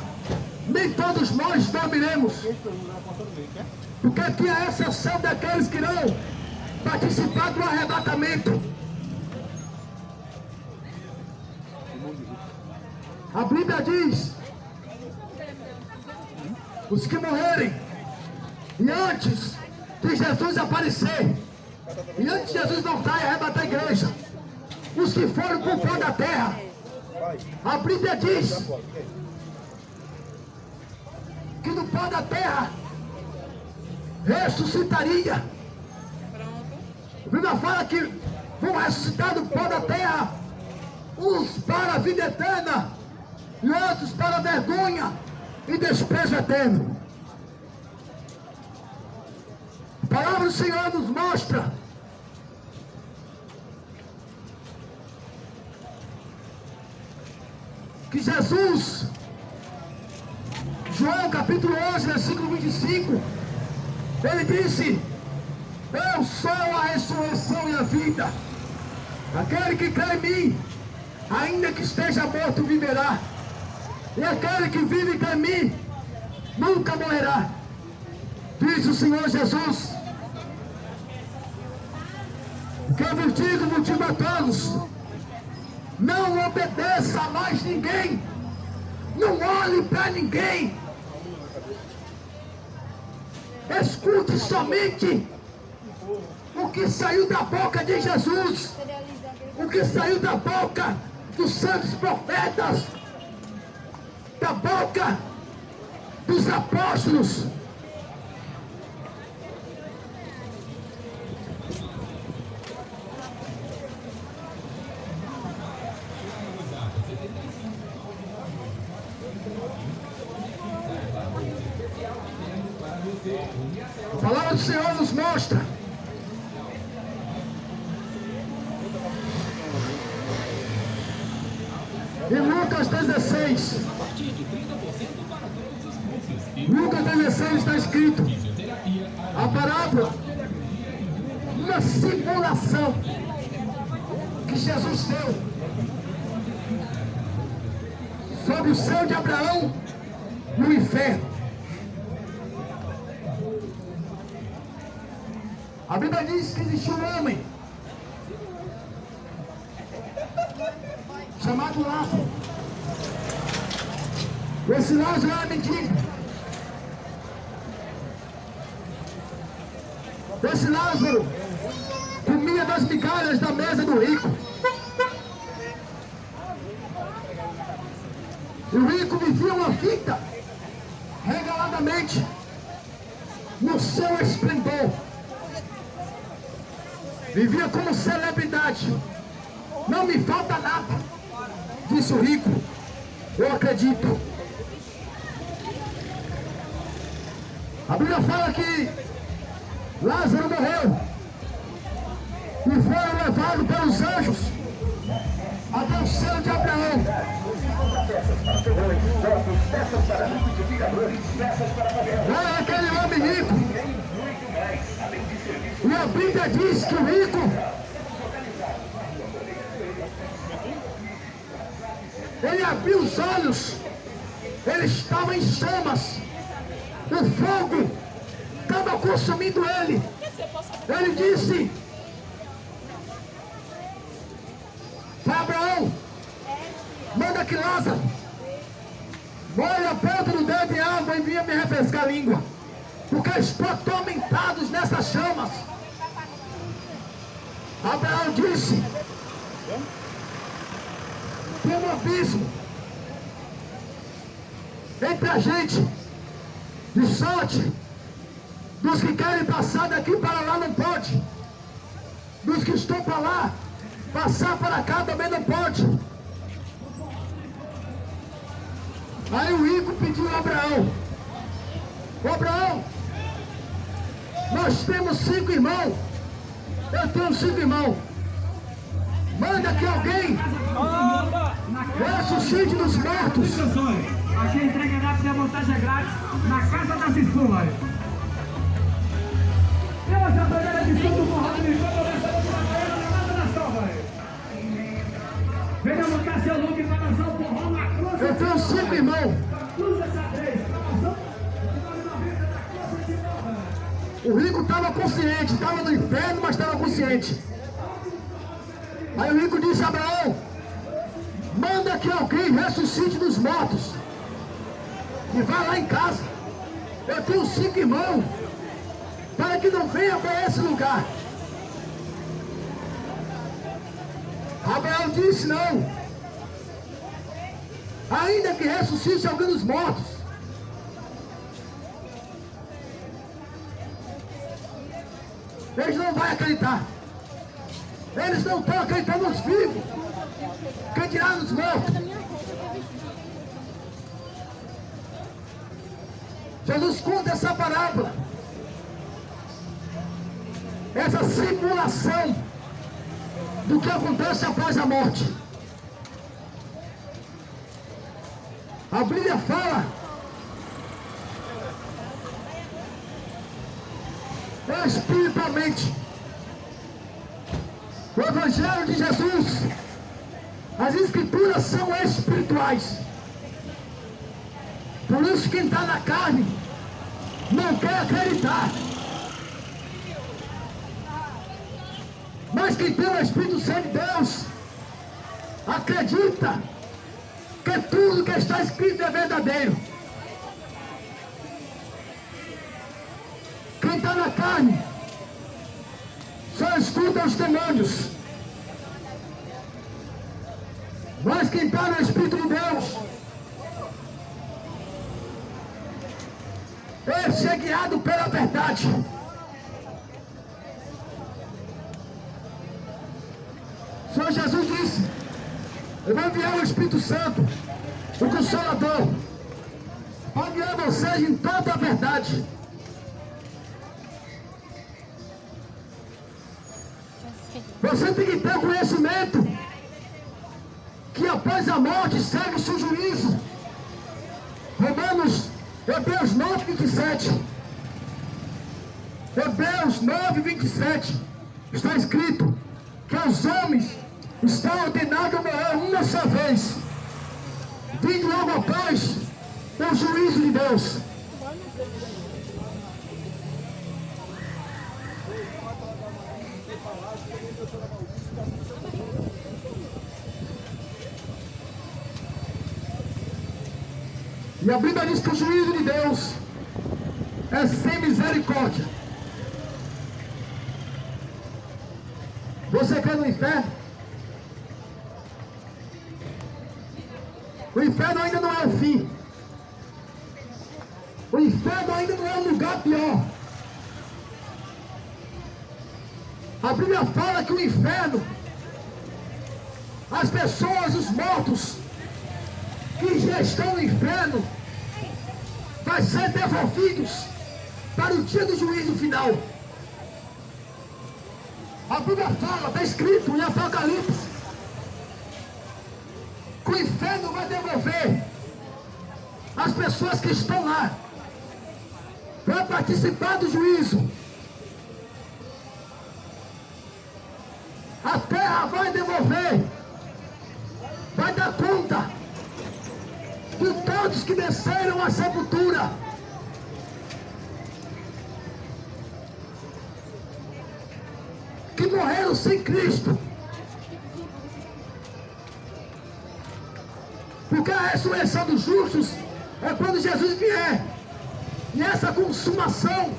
nem todos nós dormiremos, porque aqui é a exceção daqueles que irão participar do arrebatamento. A Bíblia diz: os que morrerem, e antes de Jesus aparecer, e antes de Jesus voltar e arrebatar a igreja, os que foram para o pó da terra, a Bíblia diz que no pó da terra ressuscitaria. A Bíblia fala que vão ressuscitar do pó da terra, uns para a vida eterna e outros para a vergonha e desprezo eterno. A palavra do Senhor nos mostra que Jesus, João capítulo 11, versículo 25, ele disse: eu sou a ressurreição e a vida. Aquele que crê em mim, ainda que esteja morto, viverá. E aquele que vive e crê em mim, nunca morrerá. Diz o Senhor Jesus. O que eu vos digo a todos: não obedeça a mais ninguém, não olhe para ninguém, escute somente o que saiu da boca de Jesus, o que saiu da boca dos santos profetas, da boca dos apóstolos. A palavra do Senhor nos mostra em Lucas 16, Lucas 16 está escrito, a parábola, uma simulação que Jesus deu sobre o céu de Abraão e o inferno. A Bíblia diz que existiu um homem chamado Lázaro. Esse Lázaro era mendigo. Esse Lázaro comia das migalhas da mesa do rico. E o rico vivia uma vida regaladamente no seu esplendor. Vivia como celebridade. Não me falta nada, disse o rico. Eu acredito. A Bíblia fala que Lázaro morreu e foram levados pelos anjos até o céu de Abraão. Olha aquele homem rico. E a Bíblia diz que o rico ele abriu os olhos, ele estava em chamas, o fogo estava consumindo ele. Ele disse para Abraão: manda que Lázaro molhe a ponta do dedo em água e venha me refrescar a língua, porque estou atormentados nessas chamas. Abraão disse: tem um abismo entre a gente e sorte. Dos que querem passar daqui para lá não pode. Dos que estão para lá, passar para cá também não pode. Aí o rico pediu a Abraão: ô Abraão, nós temos 5 irmãos. Eu tenho 5 irmãos. Manda que alguém ressuscite dos mortos. Aqui a entrega rápida e a montagem é grátis na Casa das Espumas. Temos a primeira edição do Forró do Licor, começando com a Casa da Salva. Venha montar seu look para dançar o forró na cruz. Eu tenho 5 irmãos. O rico estava consciente, estava no inferno, mas estava consciente. Aí o rico disse a Abraão: manda que alguém ressuscite dos mortos e vá lá em casa. Eu tenho 5 irmãos, para que não venha para esse lugar. Abraão disse: não, ainda que ressuscite alguém dos mortos, eles não vão acreditar. Eles não estão acreditando nos vivos. Quem dirá nos mortos? Jesus conta essa parábola, essa simulação do que acontece após a morte. A Bíblia fala espiritualmente. O Evangelho de Jesus, as Escrituras são espirituais. Por isso quem está na carne não quer acreditar. Mas quem tem o Espírito Santo de Deus acredita que tudo que está escrito é verdadeiro. Quem está na carne só escuta os demônios. Mas quem está no Espírito de Deus, esse é guiado pela verdade. O Senhor Jesus disse: eu vou enviar o Espírito Santo, o Consolador, para guiar vocês em toda a verdade. Você tem que ter conhecimento que após a morte segue-se o juízo. Romanos Hebreus 9, 27. Hebreus 9, 27. Está escrito que os homens estão ordenados a morrer uma só vez, vindo logo após o juízo de Deus. E a Bíblia diz que o juízo de Deus é sem misericórdia. Você crê no inferno? O inferno ainda não é o fim. O inferno ainda não é um lugar pior. A Bíblia fala que o inferno, as pessoas, os mortos que já estão no inferno, vai ser devolvidos para o dia do juízo final. A Bíblia fala, está escrito em Apocalipse, que o inferno vai devolver as pessoas que estão lá para participar do juízo. A terra vai devolver, vai dar conta de todos que desceram à sepultura. Que morreram sem Cristo. Porque a ressurreição dos justos é quando Jesus vier. E essa consumação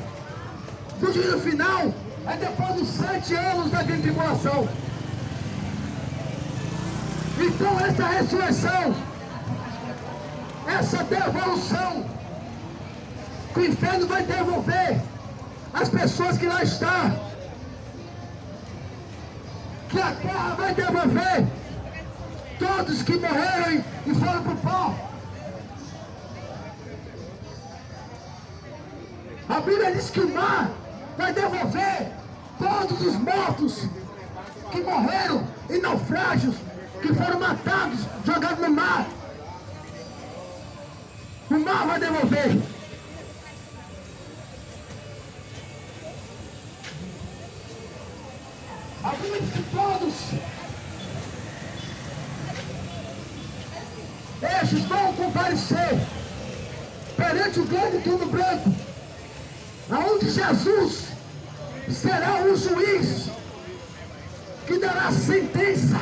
do juízo final é depois dos 7 anos da grande tribulação. Então essa ressurreição, essa devolução, que o inferno vai devolver as pessoas que lá estão, que a terra vai devolver todos que morreram e foram para o pó. A Bíblia diz que o mar vai devolver todos os mortos que morreram em naufrágios, que foram matados, jogados no mar. O mar vai devolver. A Bíblia diz que todos estes vão comparecer perante o grande trono branco, aonde Jesus será o juiz que dará sentença.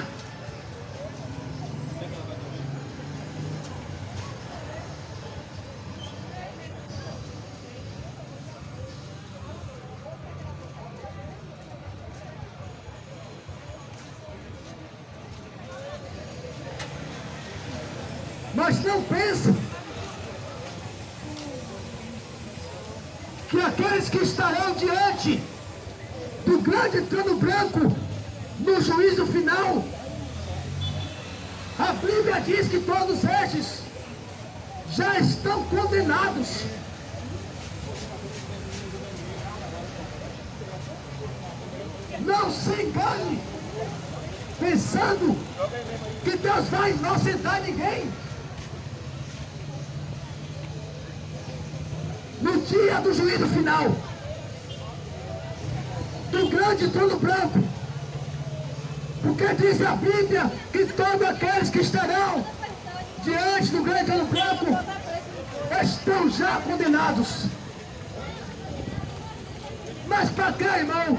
Mas não pensam que aqueles que estarão diante do grande trono branco no juízo final, a Bíblia diz que todos estes já estão condenados. Não se engane pensando que Deus vai inocentar ninguém. No dia do juízo final, do grande trono branco, porque diz a Bíblia que todos aqueles que estarão diante do grande trono branco estão já condenados. Mas para quê, irmão?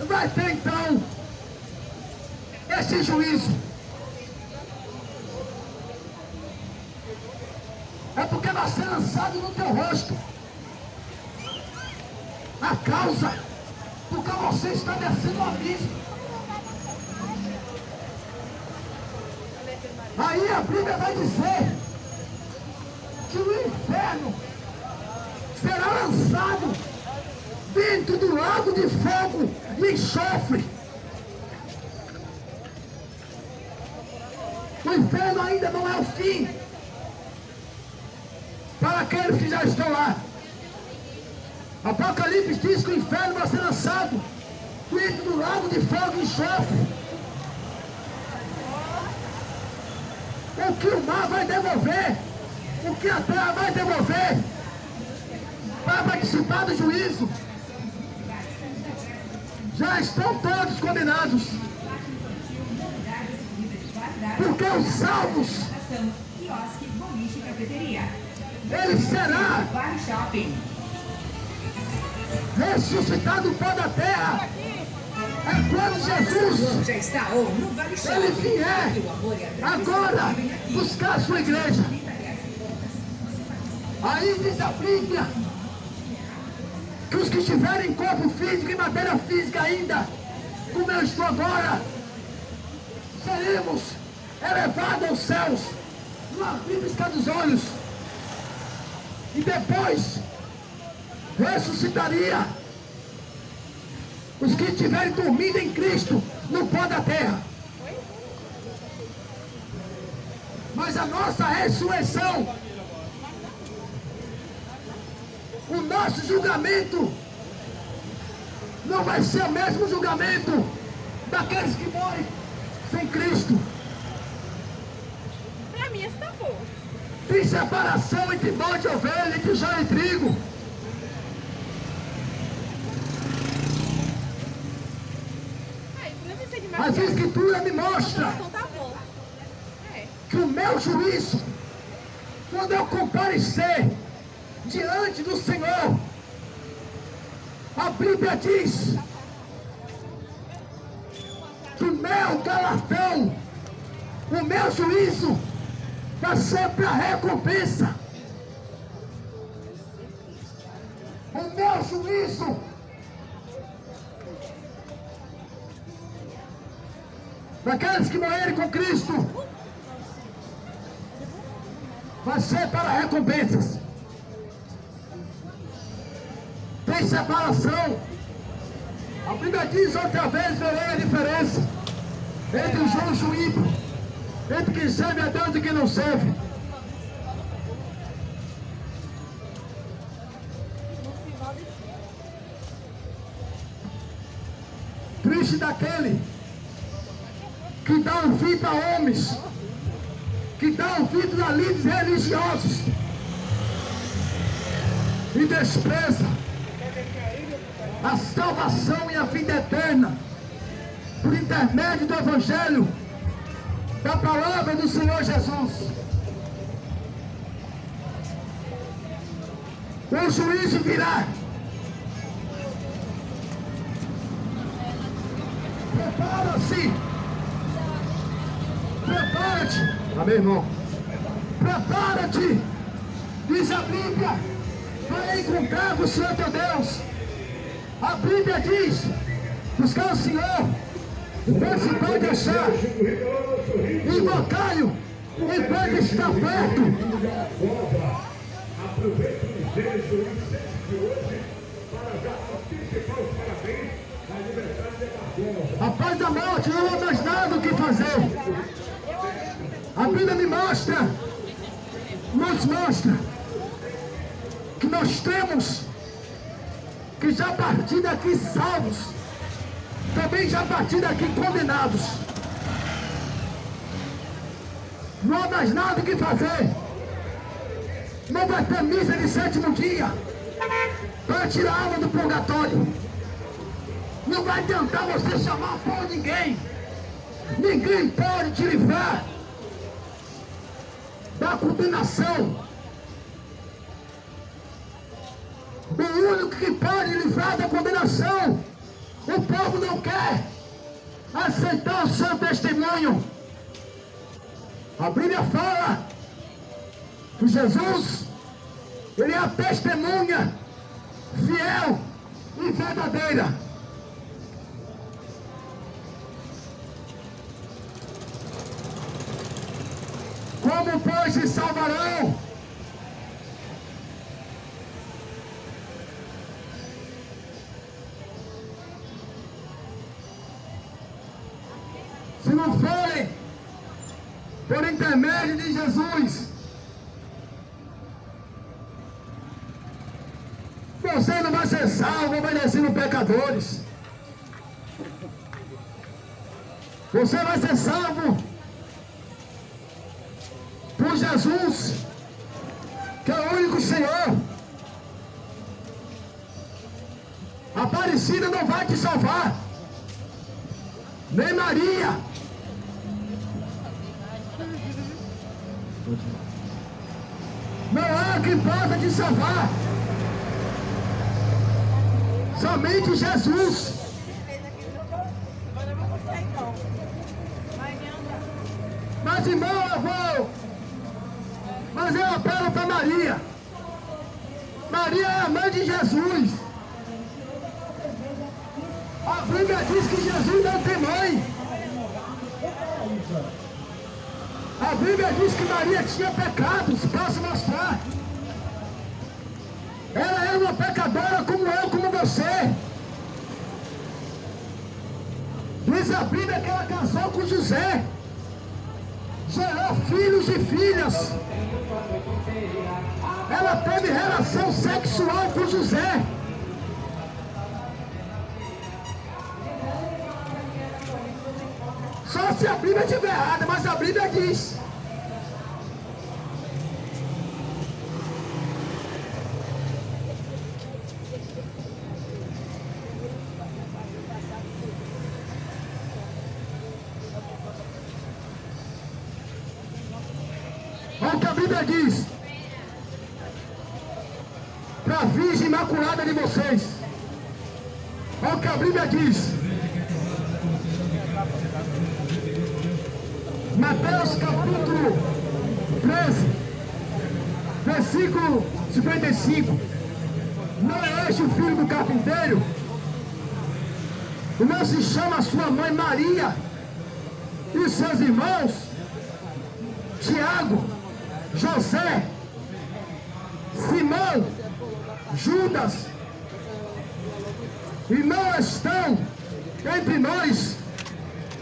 Vai ter então esse juízo. É porque vai ser lançado no teu rosto a causa, porque você está descendo o abismo. Aí a Bíblia vai dizer que o inferno será lançado dentro do lago de fogo e enxofre. O inferno ainda não é o fim para aqueles que já estão lá. Apocalipse diz que o inferno vai ser lançado dentro do lago de fogo e enxofre. O que o mar vai devolver o que a terra vai devolver para participar do juízo. Já estão todos condenados. Porque os salvos, Quiosque, boliche, cafeteria. ele será Bar Shopping. ressuscitado do pó da terra. É quando Jesus, Já está no Vale ele Shopping. vier agora buscar a sua igreja. Aí diz a Bíblia que os que estiverem em corpo físico e matéria física ainda, como eu estou agora, seremos elevados aos céus, no abrir e piscar dos olhos, e depois ressuscitaria os que estiverem dormindo em Cristo no pó da terra. Mas a nossa ressurreição, o nosso julgamento, não vai ser o mesmo julgamento daqueles que morrem sem Cristo. Pra mim, esse tá bom. Tem separação entre bode e ovelha, entre joio e trigo. Ai, não precisa de As escrituras me mostram Então tá bom. É. que o meu juízo, quando eu comparecer diante do Senhor, a Bíblia diz que o meu galardão, o meu juízo, vai ser para recompensa. O meu juízo daqueles que morrerem com Cristo vai ser para recompensas. Tem separação. A Bíblia diz outra vez, verei a diferença entre o justo e o ímpio, entre quem serve a Deus e quem não serve. Triste daquele que dá ouvido a homens, que dá ouvido a líderes religiosos e despreza a salvação e a vida eterna por intermédio do Evangelho, da palavra do Senhor Jesus. O juízo virá. Prepara-se. Prepara-te. Amém, irmão? Prepara-te. Diz a Bíblia. Vai encontrar o Senhor teu Deus. A Bíblia diz: buscar o Senhor, se pode achar, invocai-o enquanto está perto. Aproveito o Gênesis de hoje para já antecipar os parabéns ao aniversário de Barbosa. Após a morte não há mais nada o que fazer. A Bíblia nos mostra que nós temos que já partir daqui salvos, também já partir daqui condenados. Não há mais nada o que fazer. Não vai ter missa de sétimo dia para tirar a alma do purgatório. Não vai tentar você chamar por ninguém. Ninguém pode te livrar da condenação. O único que pode livrar da condenação, o povo não quer aceitar o seu testemunho. A Bíblia fala que Jesus, ele é a testemunha fiel e verdadeira. Como, pois, se salvarão se não forem por intermédio de Jesus? Você não vai ser salvo obedecendo pecadores. Você vai ser salvo por Jesus, que é o único Senhor. Aparecida não vai te salvar, nem Maria. Não há quem possa te salvar, somente Jesus. Mas irmão, mas eu apelo para Maria. Maria é a mãe de Jesus. A Bíblia diz que Jesus não tem mãe. A Bíblia diz que Maria tinha pecados. Posso mostrar? Ela era uma pecadora como eu, como você. Diz a Bíblia que ela casou com José, gerou filhos e filhas. Ela teve relação sexual com José. Só se a Bíblia estiver errada, mas a Bíblia diz. Olha o que a Bíblia diz para a Virgem Imaculada de vocês. Olha o que a Bíblia diz. Mateus capítulo 13, versículo 55. Não é este o filho do carpinteiro? E não se chama a sua mãe Maria e seus irmãos Tiago, José, Simão, Judas, e não estão entre nós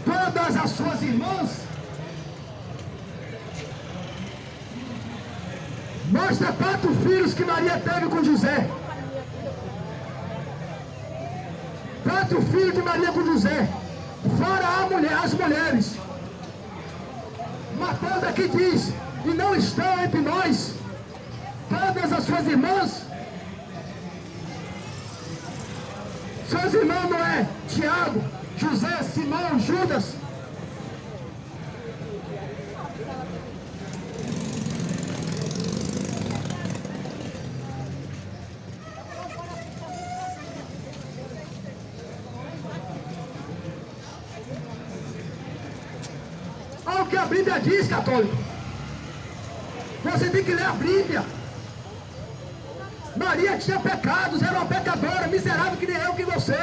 todas as suas irmãs? Mostra 4 filhos que Maria teve com José. 4 filhos de Maria com José, fora as mulheres. Mateus aqui diz, e não estão entre nós todas as suas irmãs? Seus irmãos não é Tiago, José, Simão, Judas? Olha o que a Bíblia diz, católico. Você tem que ler a Bíblia. Maria tinha pecados, era uma pecadora, miserável que nem eu, que você.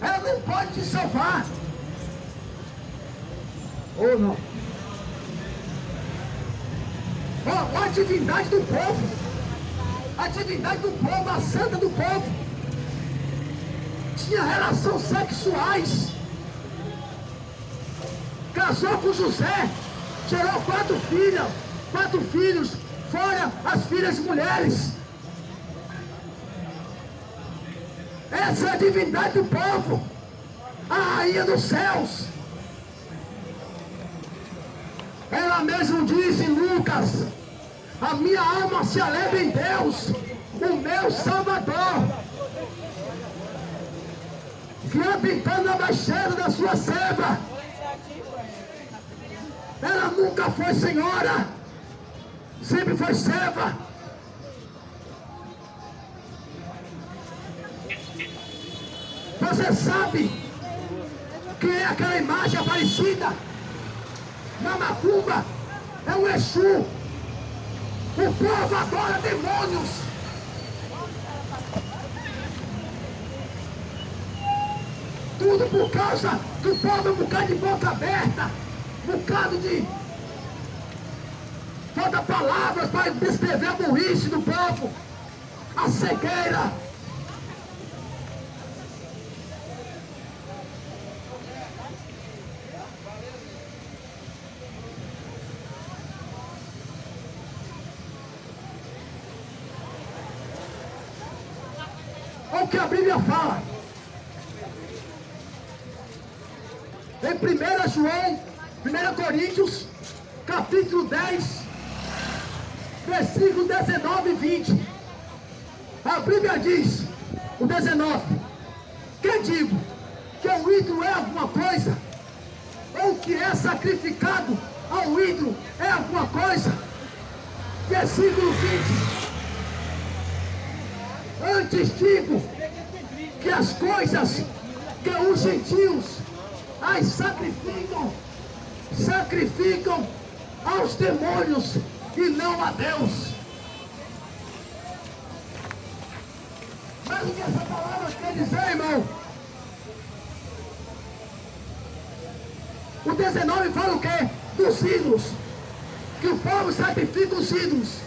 Ela não pode te salvar. Ou não. Olha a divindade do povo. A divindade do povo, a santa do povo. Tinha relações sexuais. Casou com José, gerou 4 filhos, fora as filhas mulheres. Essa é a divindade do povo, a rainha dos céus. Ela mesmo diz em Lucas: a minha alma se alegra em Deus, o meu Salvador, que habitando na baixada da sua serva. Ela nunca foi senhora, sempre foi serva. Você sabe que é aquela imagem aparecida na macumba? É um Exu. O povo adora demônios. Tudo por causa do povo, um bocado de boca aberta, um bocado de falta palavras para descrever a burrice do povo, a cegueira. Olha o que a Bíblia fala. Em 1 Coríntios, capítulo 10, versículo 19 e 20. A Bíblia diz, o 19, que digo que o ídolo é alguma coisa, ou que é sacrificado ao ídolo é alguma coisa. Versículo 20, antes digo que as coisas que os gentios as sacrificam aos demônios e não a Deus. Mas o que essa palavra quer dizer, irmão? O 19 fala o quê? Dos ídolos. Que o povo sacrifica os ídolos.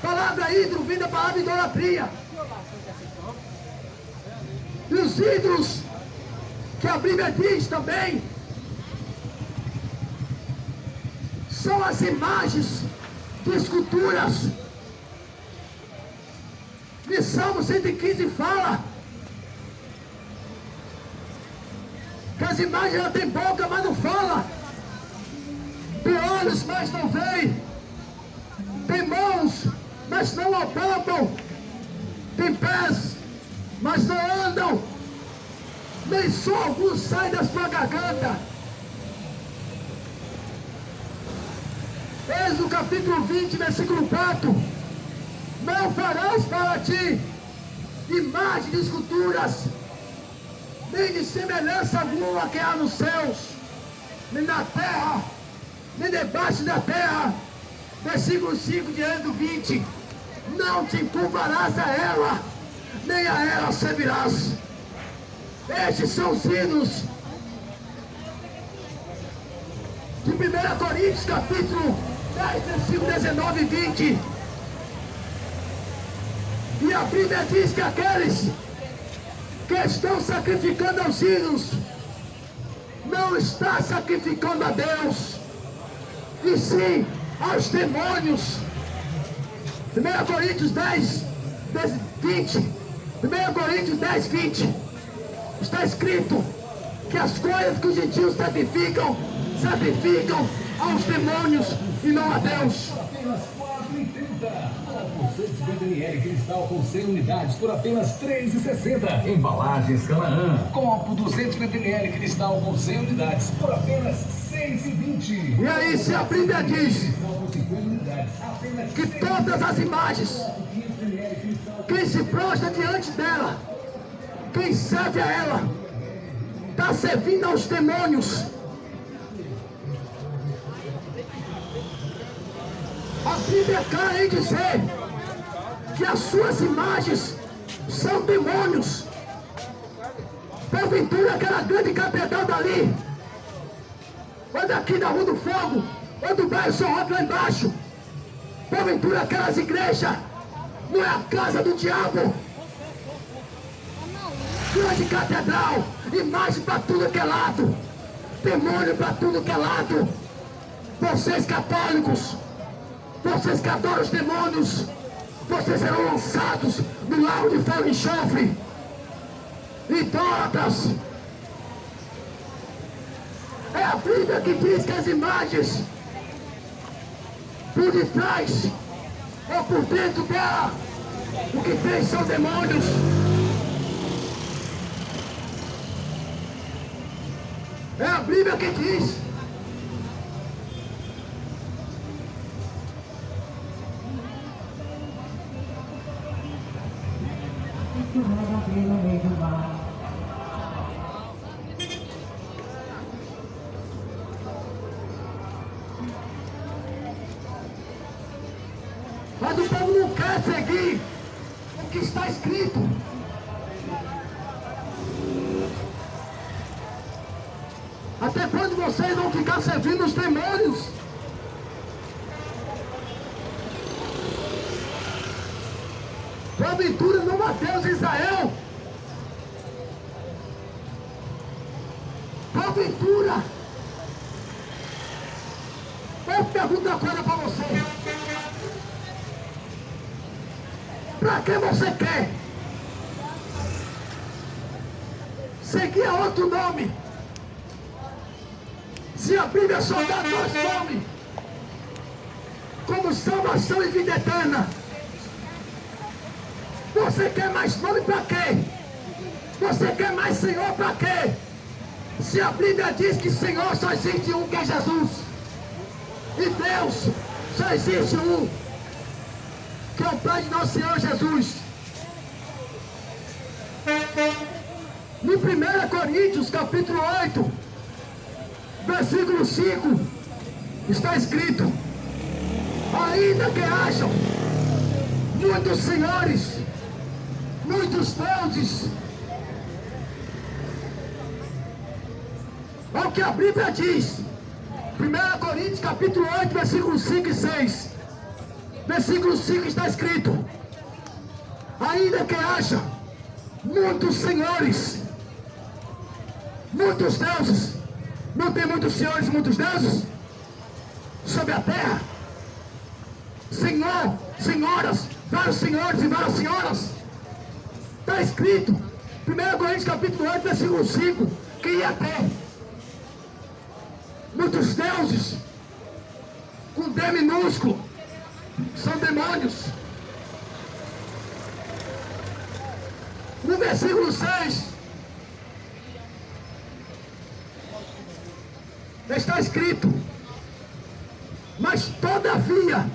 Palavra ídolo vem da palavra idolatria. E os ídolos, que a Bíblia diz também, são as imagens de esculturas. E Salmo 115 fala que as imagens ela tem boca, mas não fala. Tem olhos, mas não veem. Tem mãos, mas não apontam. Tem pés, mas não andam. Nem som algum sai da sua garganta. Êxodo capítulo 20, versículo 4. Não farás para ti imagem de esculturas, nem de semelhança alguma que há nos céus, nem na terra, nem debaixo da terra. Versículo 5 de Êxodo 20. Não te encurvarás a ela, nem a ela servirás. Estes são os ídolos de 1 Coríntios capítulo 10, versículo 19 e 20. E a Bíblia diz que aqueles que estão sacrificando aos ídolos não está sacrificando a Deus, e sim aos demônios. 1 Coríntios 10, 20. 1 Coríntios 10, 20. Está escrito que as coisas que os gentios sacrificam aos demônios e não a Deus. Apenas 4,30. Copo 150 ml cristal com 100 unidades por apenas 3,60. Embalagens Canaã. Copo 250 ml cristal com 100 unidades por apenas 6,20. E aí, se a Bíblia diz que todas as imagens, quem se prostra diante dela, quem serve a ela, está servindo aos demônios. A Bíblia clara em dizer que as suas imagens são demônios. Porventura aquela grande catedral dali, ou daqui da Rua do Fogo, ou do bairro São Roque lá embaixo, porventura aquelas igrejas não é a casa do diabo. Grande catedral, imagem para tudo que é lado, demônio para tudo que é lado. Vocês católicos, vocês que adoram os demônios, vocês serão lançados no lago de fogo e enxofre. Idólatras. É a Bíblia que diz que as imagens, por detrás ou por dentro dela, o que tem são demônios. É a Bíblia que diz. Mas o povo não quer seguir o que está escrito. Até quando vocês vão ficar servindo os demônios? Porventura não há Deus em Israel. Porventura. Eu pergunto uma coisa para você. Para que você quer seguir a outro nome? Se a Bíblia só dá dois nomes, como salvação e vida eterna. Você quer mais nome para quê? Você quer mais Senhor para quê? Se a Bíblia diz que Senhor só existe um, que é Jesus. E Deus só existe um, que é o Pai de nosso Senhor Jesus. Em 1 Coríntios capítulo 8, versículo 5, está escrito: ainda que hajam muitos senhores, muitos deuses, é o que a Bíblia diz. 1 Coríntios capítulo 8, versículos 5 e 6. Versículo 5 está escrito: ainda que haja muitos senhores, muitos deuses. Não tem muitos senhores e muitos deuses sobre a terra? Senhor, senhoras, vários senhores e várias senhoras. Está escrito, 1 Coríntios capítulo 8, versículo 5, que ia ter muitos deuses, com D minúsculo, são demônios. No versículo 6, está escrito: mas todavia,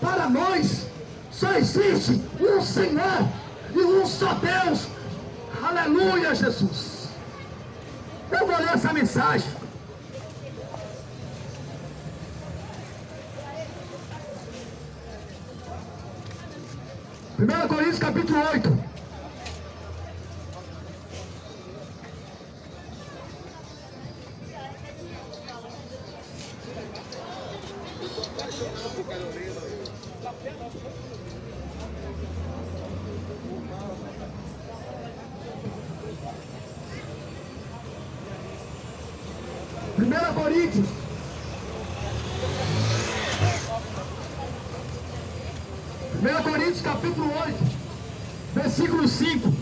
para nós, só existe um Senhor e um só Deus. Aleluia, Jesus. Eu vou ler essa mensagem. Primeira Coríntios capítulo 8. Primeira Coríntios. Primeira Coríntios capítulo 8, versículo 5.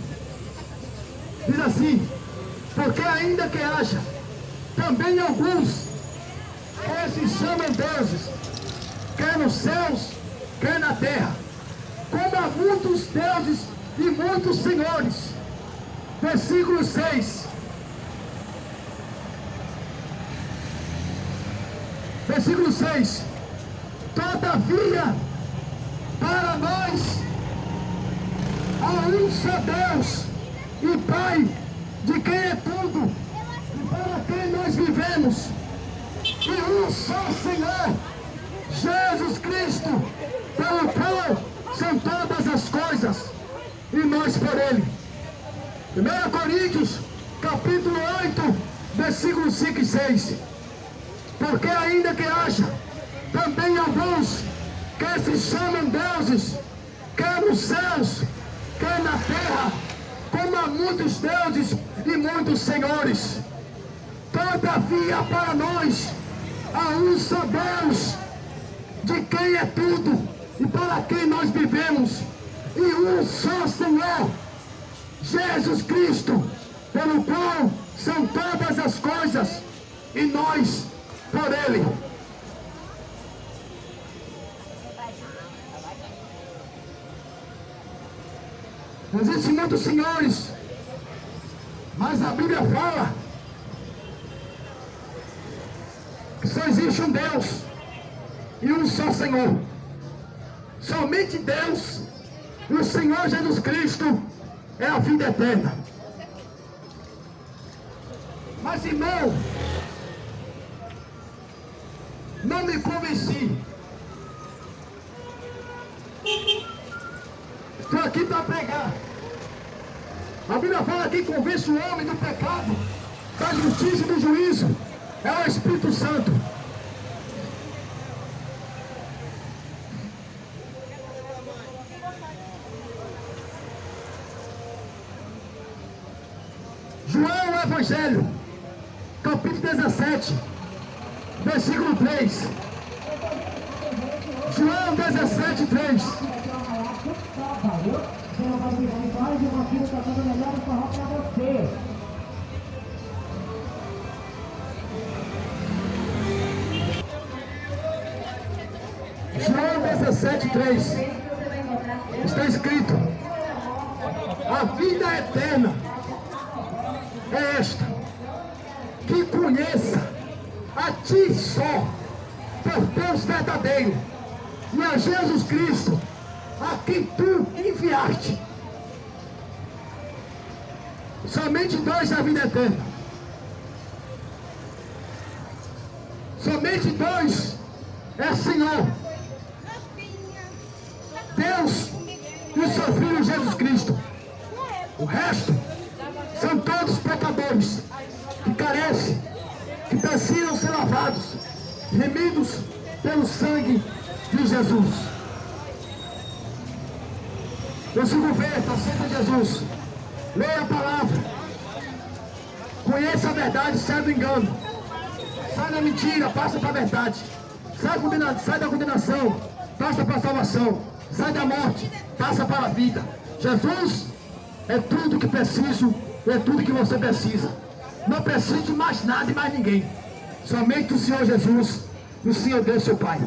Diz assim: porque ainda que haja também alguns que se chamam deuses, quer nos céus, quer na terra, como há muitos deuses e muitos senhores. Versículo 6. Versículo 6. Todavia, para nós há um só Deus e Pai, de quem é tudo e para quem nós vivemos, e um só Senhor, Jesus Cristo, pelo qual são todas as coisas, e nós por Ele. 1 Coríntios, capítulo 8, versículos 5 e 6. Porque ainda que haja também alguns que se chamam deuses, quer nos céus, quer na terra, como há muitos deuses e muitos senhores, todavia para nós há um só Deus, de quem é tudo e para quem nós vivemos, e um só Senhor, Jesus Cristo, pelo qual são todas as coisas, e nós por Ele. Existem muitos senhores, mas a Bíblia fala que só existe um Deus e um só Senhor. Somente Deus e o Senhor Jesus Cristo é a vida eterna. Mas, irmão, não me convenci. Estou aqui para pregar. A Bíblia fala que convence o homem do pecado, da justiça e do juízo. É o Espírito Santo. João Evangelho, capítulo 17, versículo 3. João 17, 3. João 17:3 está escrito: a vida eterna é esta, que conheça a ti só, por Deus verdadeiro, e a Jesus Cristo, a quem tu enviaste. Somente dois é a vida eterna. Somente dois é Senhor, Deus e o seu Filho Jesus Cristo. O resto são todos pecadores que carecem, que precisam ser lavados, remidos pelo sangue de Jesus. Eu se converta, aceita Jesus, leia a palavra, conheça a verdade, sai do engano, sai da mentira, passa para a verdade, sai da condenação, passa para a salvação, sai da morte, passa para a vida. Jesus é tudo que preciso, é tudo que você precisa. Não precisa de mais nada e mais ninguém. Somente o Senhor Jesus e o Senhor Deus, seu Pai.